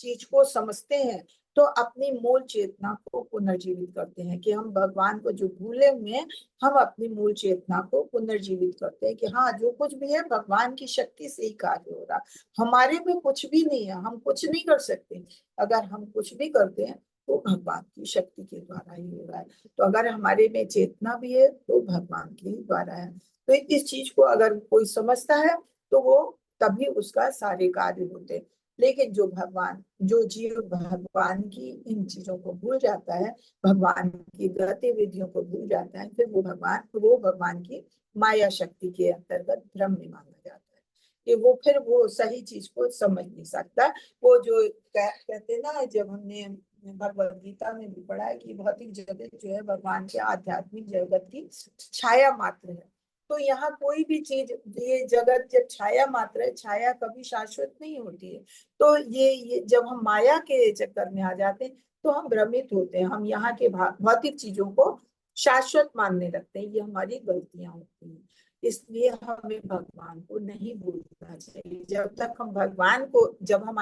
चीज को समझते हैं तो अपनी मूल चेतना को पुनर्जीवित करते हैं कि हम भगवान को जो भूले हुए हैं, हम अपनी मूल चेतना को पुनर्जीवित करते हैं कि हाँ जो कुछ भी है भगवान की शक्ति से ही कार्य हो रहा, हमारे में कुछ भी नहीं है, हम कुछ नहीं कर सकते। अगर हम कुछ भी करते हैं तो भगवान की शक्ति के द्वारा ही हो रहा है। तो अगर हमारे में चेतना भी है तो भगवान के ही द्वारा है। तो इस चीज को अगर कोई समझता है तो वो तभी उसका सारे कार्य होते हैं। लेकिन जो जीव भगवान की इन चीजों को भूल जाता है, भगवान की गतिविधियों को भूल जाता है, फिर वो भगवान की माया शक्ति के अंतर्गत भ्रम में माना जाता है कि वो फिर वो सही चीज को समझ नहीं सकता। वो जो कहते ना, जब हमने भगवत गीता में भी पढ़ा है कि भौतिक जगत जो है भगवान के आध्यात्मिक जगत की छाया मात्र है। तो यहाँ कोई भी चीज, ये जगत जब छाया मात्र है, छाया कभी शाश्वत नहीं होती है। तो ये जब हम माया के चक्कर में आ जाते हैं तो हम भ्रमित होते हैं, हम यहाँ के भौतिक चीजों को शाश्वत मानने लगते हैं। ये हमारी गलतियां होती हैं। इसलिए हमें भगवान को नहीं भूलना चाहिए। जब तक हम भगवान को, जब हम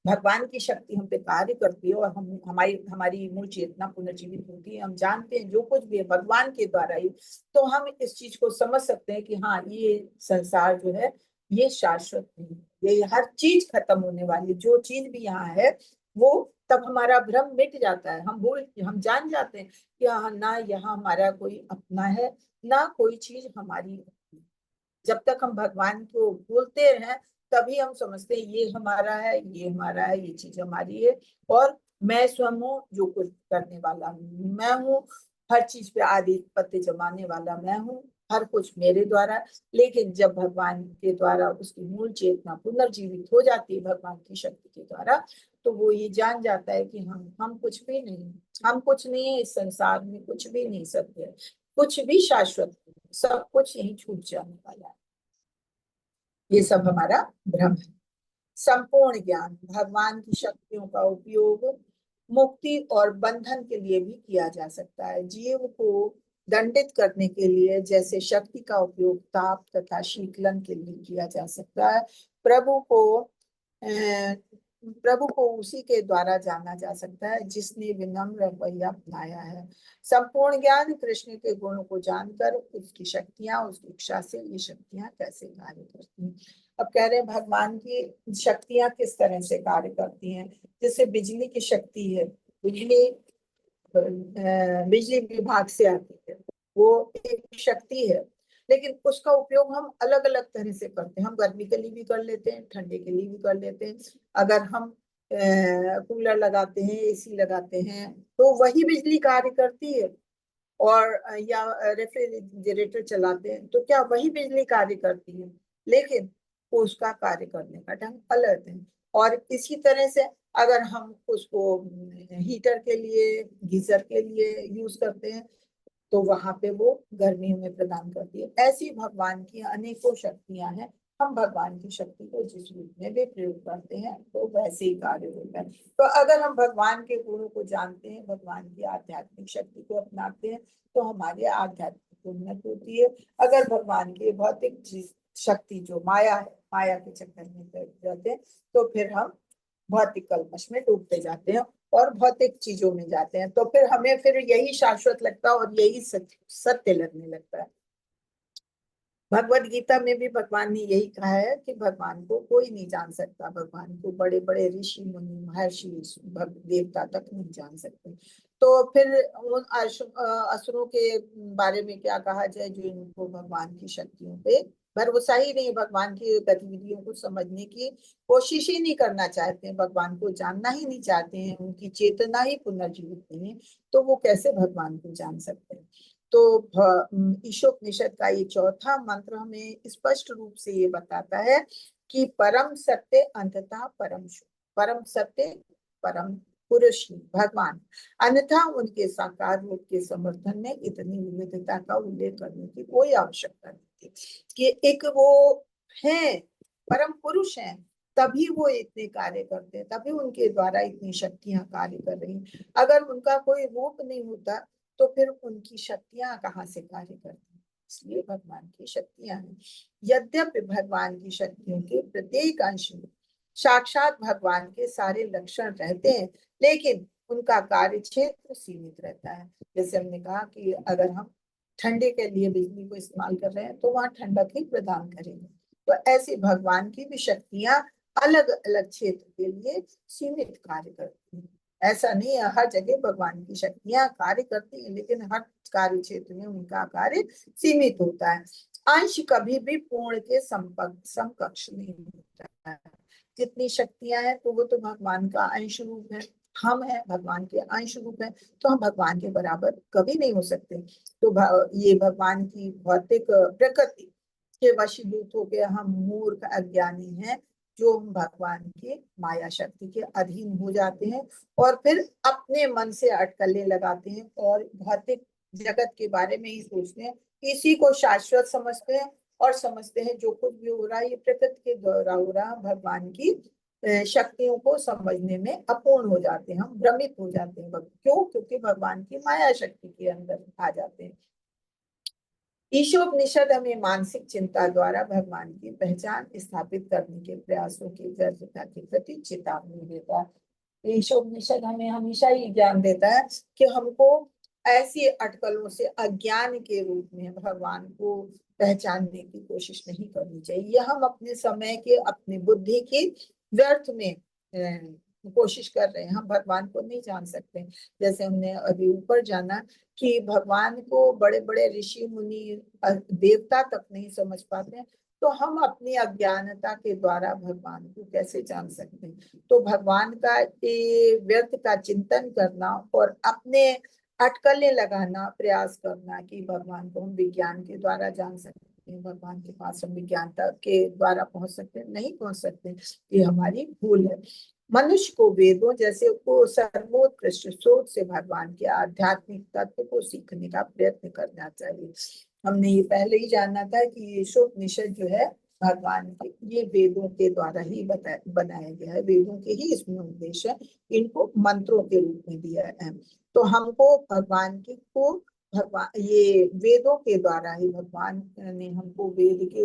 भगवान की शक्ति हम पे कार्य करती है और हम हमारी हमारी मूल चेतना पुनर्जीवित होती है, हम जानते हैं जो कुछ भी है भगवान के द्वारा ही, तो हम इस चीज को समझ सकते हैं कि हाँ ये संसार जो है ये शाश्वत नहीं, ये हर चीज खत्म होने वाली, जो चीज भी यहाँ है वो, तब हमारा भ्रम मिट जाता है। हम जान जाते हैं कि हाँ ना यहाँ हमारा कोई अपना है, ना कोई चीज हमारी अपनी। जब तक हम भगवान को भूलते हैं तभी हम समझते हैं ये हमारा है, ये हमारा है, ये चीज हमारी है और मैं स्वयं हूँ जो कुछ करने वाला मैं हूँ, हर चीज पे आधिपत्य जमाने वाला मैं हूँ, हर कुछ मेरे द्वारा। लेकिन जब भगवान के द्वारा उसकी मूल चेतना पुनर्जीवित हो जाती है भगवान की शक्ति के द्वारा, तो वो ये जान जाता है कि हम कुछ भी नहीं, हम कुछ नहीं है इस संसार में, कुछ भी नहीं सत्य है, कुछ भी शाश्वत नहीं, सब कुछ यही छूट जाने वाला है। ये सब हमारा भ्रम है। संपूर्ण ज्ञान, भगवान की शक्तियों का उपयोग मुक्ति और बंधन के लिए भी किया जा सकता है। जीव को दंडित करने के लिए जैसे शक्ति का उपयोग ताप तथा शीतलन के लिए किया जा सकता है, प्रभु को प्रभु को उसी के द्वारा जाना जा सकता है जिसने विनम्र रवैया अपनाया है। संपूर्ण ज्ञान, कृष्ण के गुणों को जानकर उसकी शक्तियां, उसकी इच्छा से ये शक्तियां कैसे कार्य करती हैं। अब कह रहे हैं भगवान की शक्तियां किस तरह से कार्य करती हैं। जैसे बिजली की शक्ति है, बिजली बिजली विभाग से आती है, वो एक शक्ति है, लेकिन उसका उपयोग हम अलग अलग तरह से करते हैं। हम गर्मी के लिए भी कर लेते हैं, ठंडे के लिए भी कर लेते हैं। अगर हम कूलर लगाते हैं, एसी लगाते हैं तो वही बिजली कार्य करती है। और या रेफ्रिजरेटर चलाते हैं तो क्या वही बिजली कार्य करती है, लेकिन उसका कार्य करने का ढंग अलग है। और इसी तरह से अगर हम उसको हीटर के लिए, गीजर के लिए यूज करते हैं तो वहां पे वो गर्मी में प्रदान करती है। ऐसी भगवान की अनेकों शक्तियां हैं, हम भगवान की शक्ति को जिस रूप में भी प्रयोग करते हैं तो वैसे ही कार्य होता है। तो अगर हम भगवान के गुणों को जानते हैं, भगवान की आध्यात्मिक शक्ति को अपनाते हैं तो हमारी आध्यात्मिक उन्नति होती है। अगर भगवान की भौतिक शक्ति जो माया है, माया के चक्कर में जाते हैं तो फिर हम भौतिक कल्मश में डूबते जाते हैं और भौतिक चीजों में जाते हैं। तो फिर हमें फिर यही शाश्वत लगता है और यही सत्य लगने लगता है। भगवत गीता में भी भगवान ने यही कहा है कि भगवान को कोई नहीं जान सकता, भगवान को बड़े बड़े ऋषि मुनि महर्षि देवता तक नहीं जान सकते। तो फिर उन असुरों के बारे में क्या कहा जाए जो इनको भगवान की शक्तियों पे भरोसा ही नहीं, भगवान की गतिविधियों को समझने की कोशिश ही नहीं करना चाहते हैं, भगवान को जानना ही नहीं चाहते हैं, उनकी चेतना ही पुनर्जीवित नहीं है, तो वो कैसे भगवान को जान सकते हैं। तो ईशोपनिषद का ये चौथा मंत्र हमें स्पष्ट रूप से ये बताता है कि परम सत्य अंततः परम शुभ, परम सत्य परम पुरुष ही भगवान, अन्यथा उनके साकार रूप के समर्थन में इतनी विविधता का उल्लेख करने की कोई आवश्यकता नहीं थी। कि एक वो है, परम पुरुष हैं, तभी वो इतने कार्य करते हैं, तभी उनके द्वारा इतनी शक्तियां कार्य कर रही हैं। अगर उनका कोई रूप नहीं होता तो फिर उनकी शक्तियां कहाँ से कार्य करती। इसलिए भगवान की शक्तियां हैं। यद्यपि भगवान की शक्तियों के प्रत्येक अंश में साक्षात भगवान के सारे लक्षण रहते हैं, लेकिन उनका कार्य क्षेत्र सीमित रहता है। जैसे हमने कहा कि अगर हम ठंडे के लिए बिजली को इस्तेमाल कर रहे हैं तो वहां ठंडक ही प्रदान करेंगे। तो ऐसे भगवान की भी शक्तियां अलग अलग क्षेत्र के लिए सीमित कार्य करती हैं। ऐसा नहीं है हर जगह भगवान की शक्तियां कार्य करती हैं, लेकिन हर कार्य क्षेत्र में उनका कार्य सीमित होता है। अंश कभी भी पूर्ण के समकक्ष नहीं होता है। जितनी शक्तियां हैं तो वो तो भगवान का अंश रूप है, हम हैं भगवान के अंश रूप है, तो हम भगवान के बराबर कभी नहीं हो सकते। तो ये भगवान की भौतिक प्रकृति के वशीभूत होकर हम मूर्ख अज्ञानी हैं, जो हम भगवान के माया शक्ति के अधीन हो जाते हैं और फिर अपने मन से अटकलें लगाते हैं और भौतिक जगत के बारे में ही सोचते हैं, इसी को शाश्वत समझते हैं और समझते हैं जो कुछ भी हो रहा है ये प्रकृति के द्वारा हो रहा, भगवान की शक्तियों को समझने में अपूर्ण हो जाते हैं, हम भ्रमित हो जाते हैं। क्यों? क्योंकि भगवान की माया शक्ति के अंदर आ जाते हैं। ईशोपनिषद हमें मानसिक चिंता द्वारा भगवान की पहचान स्थापित करने के प्रयासों की व्यर्थता के प्रति चेतावनी देता है। ईशोपनिषद हमें हमेशा ही ज्ञान देता है कि हमको ऐसी अटकलों से अज्ञान के रूप में भगवान को पहचानने की कोशिश नहीं करनी चाहिए। हम अपने समय के, अपनी बुद्धि की व्यर्थ में कोशिश कर रहे हैं, हम भगवान को नहीं जान सकते। जैसे हमने अभी ऊपर जाना कि भगवान को बड़े बड़े ऋषि मुनि देवता तक नहीं समझ पाते हैं, तो हम अपनी अज्ञानता के द्वारा भगवान को कैसे जान सकते हैं। तो भगवान का ये व्यर्थ का चिंतन करना और अपने अटकलें लगाना, प्रयास करना कि भगवान को हम विज्ञान के द्वारा जान सकते हैं, भगवान के पास हम विज्ञानता के द्वारा पहुंच सकते हैं, नहीं पहुंच सकते, ये हमारी भूल है। मनुष्य को वेदों जैसे को सर्वोत्कृष्ट स्रोत से भगवान के आध्यात्मिक तत्व को सीखने का प्रयत्न करना चाहिए। हमने ये पहले ही जाना था कि ईशोपनिषद जो है भगवान के ये वेदों के द्वारा ही बनाया गया है, वेदों के ही इसमें उद्देश्य है, इनको मंत्रों के रूप में दिया है। तो हमको भगवान के को भगवान ये वेदों के द्वारा ही भगवान ने हमको वेद के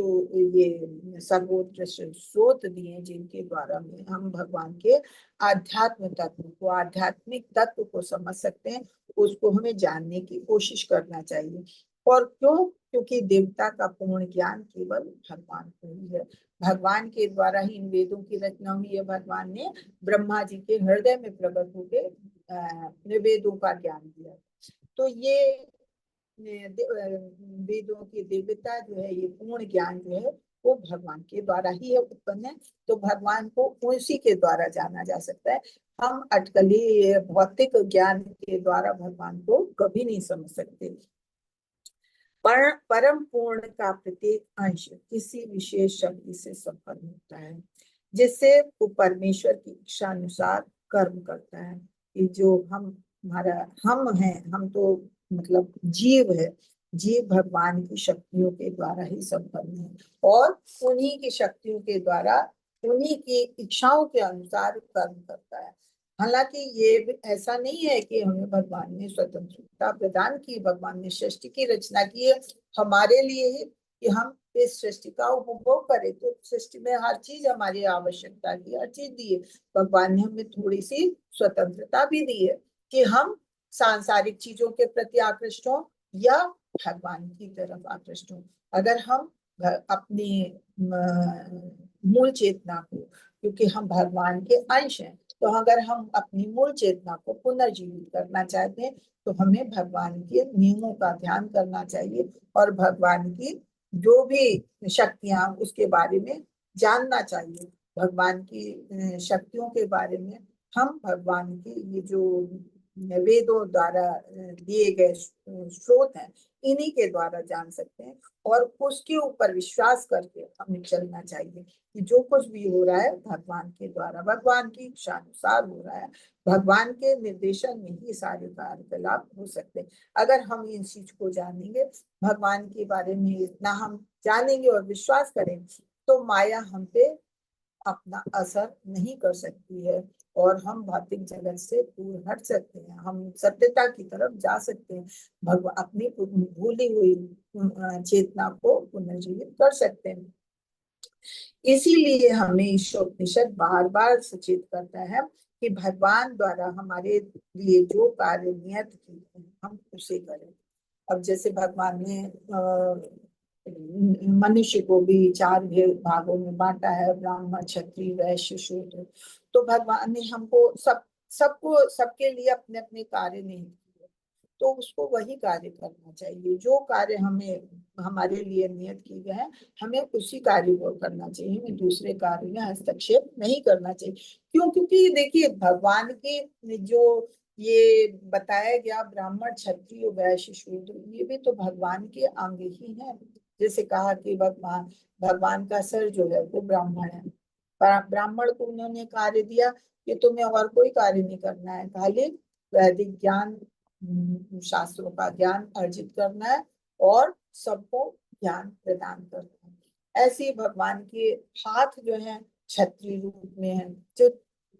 ये सर्वोत्कृष्ट स्रोत दिए, जिनके द्वारा में हम भगवान के आध्यात्म तत्व को, आध्यात्मिक तत्व को समझ सकते हैं, उसको हमें जानने की कोशिश करना चाहिए। और क्यों? क्योंकि देवता का पूर्ण ज्ञान केवल भगवान को ही है। भगवान के द्वारा ही इन वेदों की रचना हुई है। भगवान ने ब्रह्मा जी के हृदय में प्रकट होकर वेदों का ज्ञान दिया। तो ये वेदों की दिव्यता जो है, ये पूर्ण ज्ञान जो है वो भगवान के द्वारा ही है उत्पन्न है। तो भगवान को उसी के द्वारा जाना जा सकता है। हम अटकली भौतिक ज्ञान के द्वारा भगवान को कभी नहीं समझ सकते। परम पूर्ण का प्रत्येक अंश किसी विशेष शक्ति से संपन्न होता है, जिससे वो परमेश्वर की इच्छा अनुसार कर्म करता है। कि जो हमारा हम हैं, हम तो मतलब जीव है, जीव भगवान की शक्तियों के द्वारा ही संपन्न है और उन्हीं की शक्तियों के द्वारा, उन्हीं की इच्छाओं के अनुसार कर्म करता है। हालांकि ये ऐसा नहीं है कि हमें भगवान ने स्वतंत्रता प्रदान की, भगवान ने सृष्टि की रचना की है हमारे लिए ही कि हम इस सृष्टि का उपभोग करें। तो सृष्टि में हर चीज हमारी आवश्यकता की हर चीज दी है। भगवान ने हमें थोड़ी सी स्वतंत्रता भी दी है कि हम सांसारिक चीजों के प्रति आकृष्ट हों या भगवान की तरफ आकृष्ट हों। अगर हम अपनी मूल चेतना को, क्योंकि हम भगवान के अंश हैं, तो अगर हम अपनी मूल चेतना को पुनर्जीवित करना चाहते हैं तो हमें भगवान के नियमों का ध्यान करना चाहिए और भगवान की जो भी शक्तियां उसके बारे में जानना चाहिए। भगवान की शक्तियों के बारे में हम भगवान की ये जो वेदों द्वारा दिए गए स्रोत हैं, इन्हीं के द्वारा जान सकते हैं। और उसके ऊपर विश्वास करके हमें चलना चाहिए कि जो कुछ भी हो रहा है भगवान के द्वारा, भगवान की इच्छा अनुसार हो रहा है, भगवान के निर्देशन में ही सारे कार्यकलाप हो सकते हैं। अगर हम इन चीज को जानेंगे, भगवान के बारे में इतना हम जानेंगे और विश्वास करेंगे, तो माया हम पे अपना असर नहीं कर सकती है और हम भौतिक जगत से दूर हट सकते हैं, हम सत्यता की तरफ जा सकते हैं, भगवान अपनी भूली हुई चेतना को पुनर्जीवित कर सकते हैं। इसीलिए हमें ईशोपनिषद बार बार सचेत करता है कि भगवान द्वारा हमारे लिए जो कार्य नियत किए हैं हम उसे करें। अब जैसे भगवान ने मनुष्य को भी चार भागों में बांटा है, ब्राह्मण, क्षत्रिय, वैश्य, शूद्र। तो भगवान ने हमको सबको सबके लिए अपने अपने कार्य नहीं किए, तो उसको वही कार्य करना चाहिए। जो कार्य हमें हमारे लिए नियत किए गए हैं, हमें उसी कार्य को करना चाहिए, हमें दूसरे कार्य में हस्तक्षेप नहीं करना चाहिए। क्यों? क्योंकि देखिए भगवान के जो ये बताया गया ब्राह्मण, क्षत्रिय, वैश्य, शूद्र, ये भी तो भगवान के अंग ही है। जैसे कहा कि भगवान भगवान का सर जो है वो ब्राह्मण है, ब्राह्मण को उन्होंने कार्य दिया कि तुम्हें और कोई कार्य नहीं करना है, खाली वैदिक ज्ञान, शास्त्रों का ज्ञान अर्जित करना है और सबको ज्ञान प्रदान करना है। ऐसे ही भगवान के हाथ जो है क्षत्रिय रूप में है, जो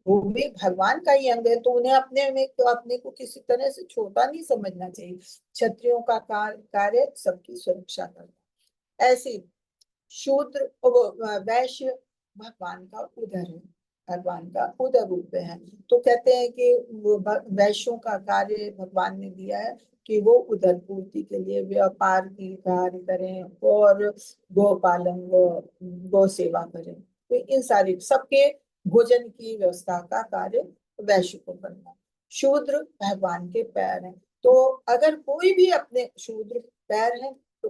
वो भी भगवान का ही अंग है, तो उन्हें अपने को किसी तरह से छोटा नहीं समझना चाहिए। क्षत्रियों का कार्य सबकी सुरक्षा करना। ऐसे शूद्र वैश्य भगवान का उदर है, भगवान का उदर रूप है। तो कहते हैं कि वो वैश्यों का कार्य भगवान ने दिया है कि वो उदर पूर्ति के लिए व्यापार की कार्य करें और गौ पालन, गौ सेवा करें। तो इन सारी सबके भोजन की व्यवस्था का कार्य वैश्य को करना। शूद्र भगवान के पैर हैं, तो अगर कोई भी अपने शूद्र पैर है तो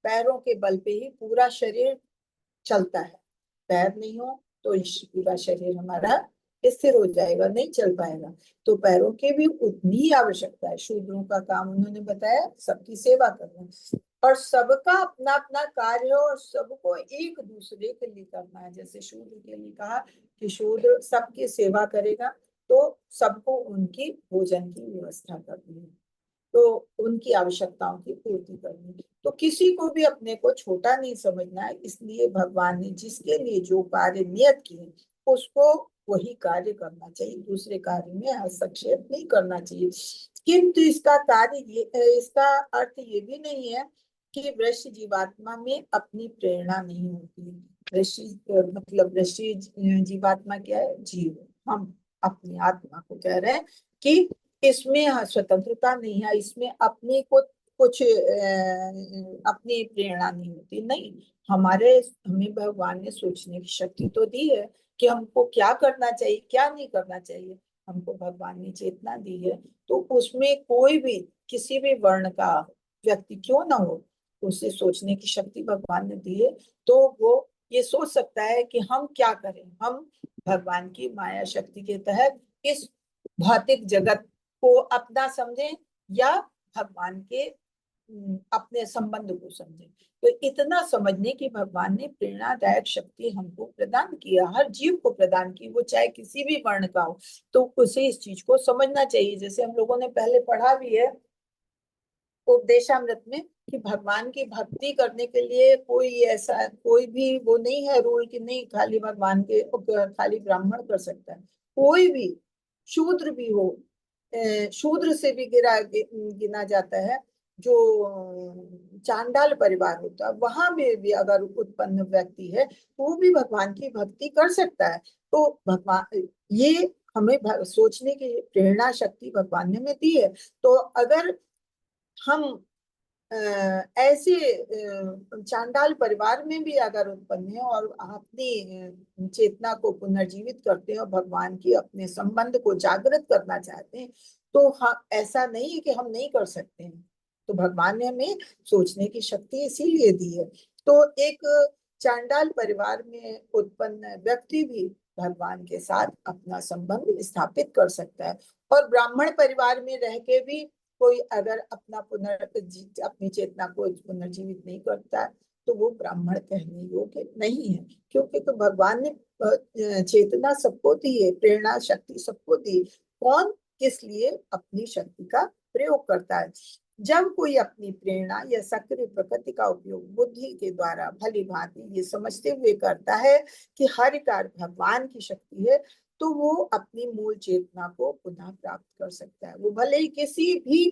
पैरों के बल पे ही पूरा शरीर चलता है। पैर नहीं हो तो पूरा शरीर हमारा स्थिर हो जाएगा, नहीं चल पाएगा। तो पैरों की भी उतनी ही आवश्यकता है। शूद्रों का काम उन्होंने बताया सबकी सेवा करना, और सबका अपना अपना कार्य है और सबको एक दूसरे के लिए करना है। जैसे शूद्र के लिए कहा कि शूद्र सबकी सेवा करेगा, तो सबको उनकी भोजन की व्यवस्था करनी है, तो उनकी आवश्यकताओं की पूर्ति करनी है। तो किसी को भी अपने को छोटा नहीं समझना है, इसलिए भगवान ने जिसके लिए जो कार्य नियत किए उसको वही कार्य करना चाहिए, दूसरे कार्य में हस्तक्षेप नहीं करना चाहिए। किंतु इसका अर्थ ये भी नहीं है कि वृश्चिक जीवात्मा में अपनी प्रेरणा नहीं होती। वृश्चिक जीवात्मा क्या है? जीव। हम अपनी आत्मा को कह रहे हैं कि इसमें स्वतंत्रता नहीं है, इसमें अपने को कुछ अपनी प्रेरणा नहीं होती। नहीं, हमें भगवान ने सोचने की शक्ति तो दी है कि हमको क्या करना चाहिए क्या नहीं करना चाहिए, हमको भगवान ने चेतना दी है। तो उसमें कोई भी किसी भी वर्ण का व्यक्ति क्यों ना हो, उसे सोचने की शक्ति भगवान ने दी है। तो वो ये सोच सकता है कि हम क्या करें, हम भगवान की माया शक्ति के तहत इस भौतिक जगत को अपना समझें या भगवान के अपने संबंध को समझें। तो इतना समझने की भगवान ने प्रेरणादायक शक्ति हमको प्रदान किया, हर जीव को प्रदान की, वो चाहे किसी भी वर्ण का हो, तो उसे इस चीज को समझना चाहिए। जैसे हम लोगों ने पहले पढ़ा भी है उपदेशामृत में कि भगवान की भक्ति करने के लिए कोई भी वो नहीं है रूल कि नहीं खाली खाली ब्राह्मण कर सकता है। कोई भी शूद्र भी हो, शूद्र से भी गिना जाता है। जो चांडाल परिवार होता है वहां में भी अगर उत्पन्न व्यक्ति है तो वो भी भगवान की भक्ति कर सकता है। तो भगवान ये हमें सोचने की प्रेरणा शक्ति भगवान ने हमें दी है। तो अगर हम ऐसे चांडाल परिवार में भी अगर उत्पन्न है और अपनी चेतना को पुनर्जीवित करते हैं और भगवान की अपने संबंध को जागृत करना चाहते हैं, तो ऐसा नहीं है कि हम नहीं कर सकते हैं। तो भगवान ने हमें सोचने की शक्ति इसीलिए दी है। तो एक चांडाल परिवार में उत्पन्न व्यक्ति भी भगवान के साथ अपना संबंध स्थापित कर सकता है। और ब्राह्मण परिवार में रह के भी कोई अगर अपनी चेतना को पुनर्जीवित नहीं करता है तो वो ब्राह्मण कहने योग्य नहीं है, क्योंकि तो भगवान ने चेतना सबको दी है, प्रेरणा शक्ति सबको दी। कौन किस लिए अपनी शक्ति का प्रयोग करता है। जब कोई अपनी प्रेरणा या सक्रिय प्रकृति का उपयोग बुद्धि के द्वारा भली भांति ये समझते हुए करता है कि हर कार्य भगवान की शक्ति है, तो वो अपनी मूल चेतना को पुनः प्राप्त कर सकता है। वो भले ही किसी भी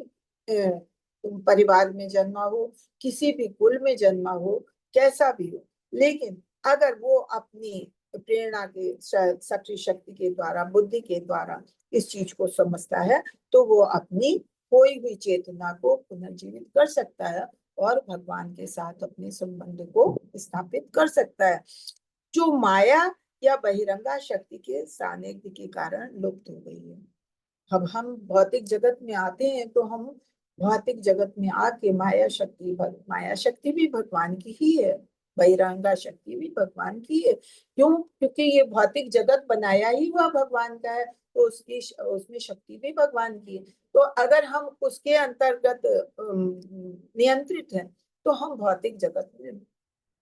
परिवार में जन्मा हो, किसी भी कुल में जन्मा हो, कैसा भी हो, लेकिन अगर वो अपनी प्रेरणा के सक्रिय शक्ति के द्वारा, बुद्धि के द्वारा इस चीज को समझता है, तो वो अपनी कोई भी चेतना को पुनर्जीवित कर सकता है और भगवान के साथ अपने संबंध को स्थापित कर सकता है, जो माया या बहिरंगा शक्ति के सानिध्य के कारण लुप्त हो गई है। अब हम भौतिक जगत में आते हैं तो हम भौतिक जगत में आके माया शक्ति भी भगवान की ही है, बहिरंगा शक्ति भी भगवान की है। क्यों? क्योंकि ये भौतिक जगत बनाया ही हुआ भगवान का है, तो उसमें शक्ति भी भगवान की है। तो अगर हम उसके अंतर्गत नियंत्रित हैं तो हम भौतिक जगत में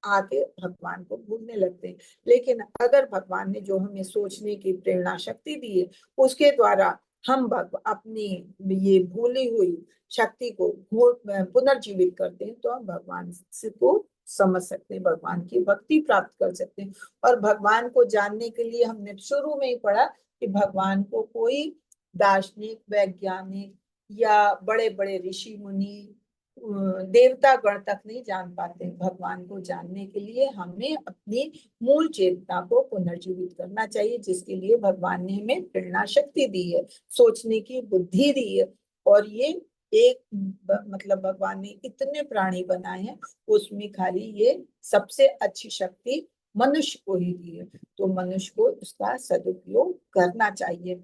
आके भगवान को भूलने लगते हैं। लेकिन अगर भगवान ने जो हमें सोचने की प्रेरणा शक्ति दी है, उसके द्वारा हम अपनी ये भूली हुई शक्ति को पुनर्जीवित करते हैं, तो हम भगवान से को समझ सकते हैं, भगवान की भक्ति प्राप्त कर सकते हैं। और भगवान को जानने के लिए हमने शुरू में ही पढ़ा कि भगवान को कोई दार्शनिक, वैज्ञानिक या बड़े बड़े ऋषि मुनि, देवता गण तक नहीं जान पाते। भगवान को जानने के लिए हमें अपनी मूल चेतना को पुनर्जीवित करना चाहिए, जिसके लिए भगवान ने हमें प्रेरणा शक्ति दी है, सोचने की बुद्धि दी है। और ये एक मतलब भगवान ने इतने प्राणी बनाए हैं, उसमें खाली ये सबसे अच्छी शक्ति मनुष्य को ही दी है, तो मनुष्य को उसका सदुपयोग करना चाहिए।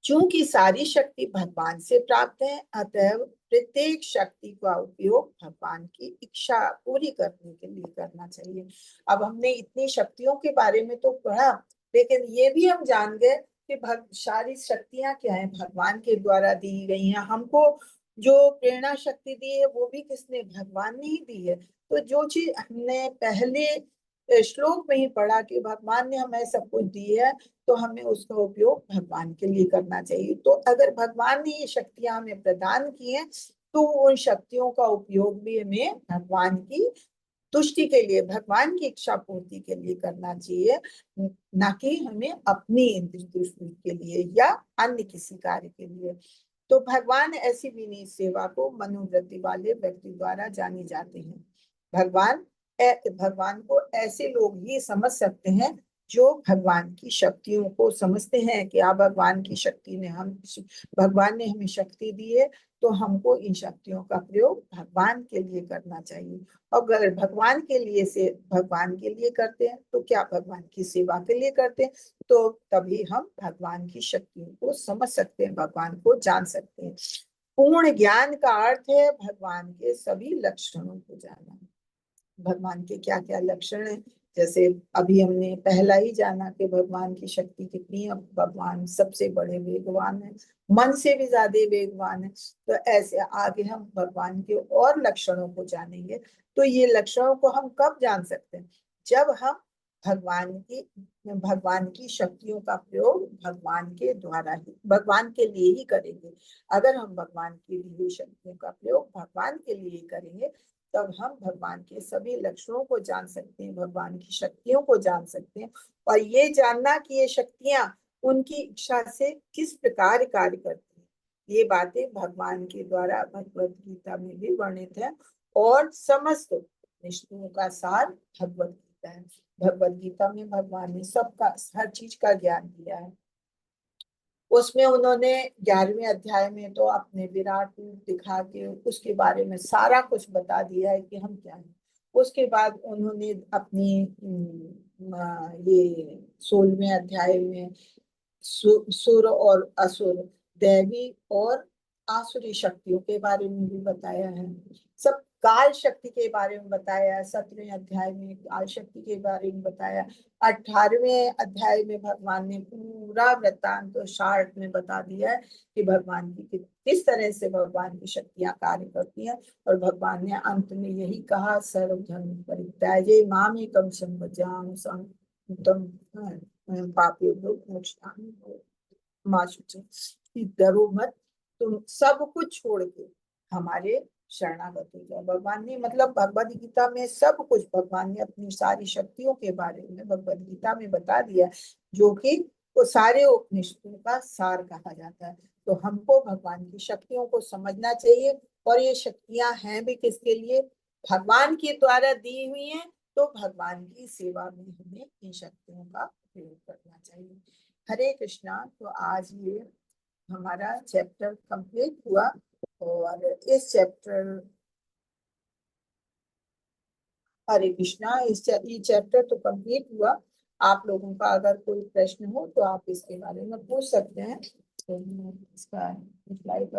क्योंकि सारी शक्ति भगवान से प्राप्त है, अतः प्रत्येक शक्ति का उपयोग भगवान की इच्छा पूरी करने के लिए करना चाहिए। अब हमने इतनी शक्तियों के बारे में तो पढ़ा, लेकिन ये भी हम जान गए कि सारी शक्तियां क्या है, भगवान के द्वारा दी गई हैं। हमको जो प्रेरणा शक्ति दी है वो भी किसने? भगवान ने ही दी है। तो जो चीज हमने पहले श्लोक में ही पढ़ा कि भगवान ने हमें सब कुछ दी है, तो हमें उसका उपयोग भगवान के लिए करना चाहिए। तो अगर भगवान ने ये शक्तियां हमें प्रदान की हैं, तो उन शक्तियों का उपयोग भी हमें भगवान की तुष्टि के लिए, भगवान की इच्छा पूर्ति के लिए करना चाहिए, ना कि हमें अपनी इंद्रिय तुष्टि के लिए या अन्य किसी कार्य के लिए। तो भगवान ऐसी विनीत सेवा को मनोवृत्ति वाले व्यक्ति द्वारा जानी जाते हैं। भगवान को ऐसे लोग ही समझ सकते हैं जो भगवान की शक्तियों को समझते हैं कि भगवान की शक्ति ने भगवान ने हमें शक्ति दी है, तो हमको इन शक्तियों का प्रयोग भगवान के लिए करना चाहिए। अगर भगवान के लिए करते हैं तो क्या भगवान की सेवा के लिए करते हैं, तो तभी हम भगवान की शक्तियों को समझ सकते हैं, भगवान को जान सकते हैं। पूर्ण ज्ञान का अर्थ है भगवान के सभी लक्षणों को जानना। भगवान के क्या क्या लक्षण हैं, जैसे अभी हमने पहला ही जाना कि भगवान की शक्ति कितनी है। भगवान सबसे बड़े वेगवान है, मन से भी ज्यादा वेगवान है। तो ऐसे आगे हम भगवान के और लक्षणों को जानेंगे। तो ये लक्षणों को हम कब जान सकते हैं? जब हम भगवान की शक्तियों का प्रयोग भगवान के द्वारा ही, भगवान के लिए ही करेंगे। अगर हम भगवान की दी हुई शक्तियों का प्रयोग भगवान के लिए करेंगे, तब हम भगवान के सभी लक्षणों को जान सकते हैं, भगवान की शक्तियों को जान सकते हैं। और ये जानना कि ये शक्तियां उनकी इच्छा से किस प्रकार कार्य करती हैं, ये बातें भगवान के द्वारा भगवत गीता में भी वर्णित है। और समस्त निष्ठों का सार भगवत गीता है। भगवत गीता में भगवान ने सबका, हर चीज का ज्ञान दिया है। उसमें उन्होंने 11वें अध्याय में तो अपने विराट रूप दिखा के उसके बारे में सारा कुछ बता दिया है कि हम क्या हैं। उसके बाद उन्होंने अपनी ये 16वें अध्याय में सुर और असुर, दैवी और आसुरी शक्तियों के बारे में भी बताया है। सब काल शक्ति के बारे में बताया, 17वें अध्याय में काल शक्ति के बारे में बताया। 18वें अध्याय में भगवान ने पूरा वृत्तांत तो शार्ट में बता दिया है कि भगवान की किस तरह से भगवान की शक्तियां कार्य करती हैं। और भगवान ने अंत में यही कहा, सर्वधर्म परित्याज्य मामेकं शरणं शरणं पापेभ्यो मोक्षामि मा शुचि। डरो मत, तुम सब कुछ छोड़ के हमारे शरणागत हो जाओ। भगवान ने मतलब भगवद गीता में सब कुछ भगवान ने अपनी सारी शक्तियों के बारे में भगवद गीता में बता दिया, जो कि वो सारे उपनिषदों का सार कहा जाता है। तो हमको भगवान की शक्तियों को समझना चाहिए, और ये शक्तियां हैं भी किसके लिए? भगवान के द्वारा दी हुई हैं, तो भगवान की सेवा में हमें इन शक्तियों का प्रयोग करना चाहिए। हरे कृष्णा। तो आज ये हमारा चैप्टर कंप्लीट हुआ, और इस चैप्टर हरे कृष्णा ये चैप्टर तो कंप्लीट हुआ। आप लोगों का अगर कोई प्रश्न हो तो आप इसके बारे में पूछ सकते हैं, तो मैं इसका रिप्लाई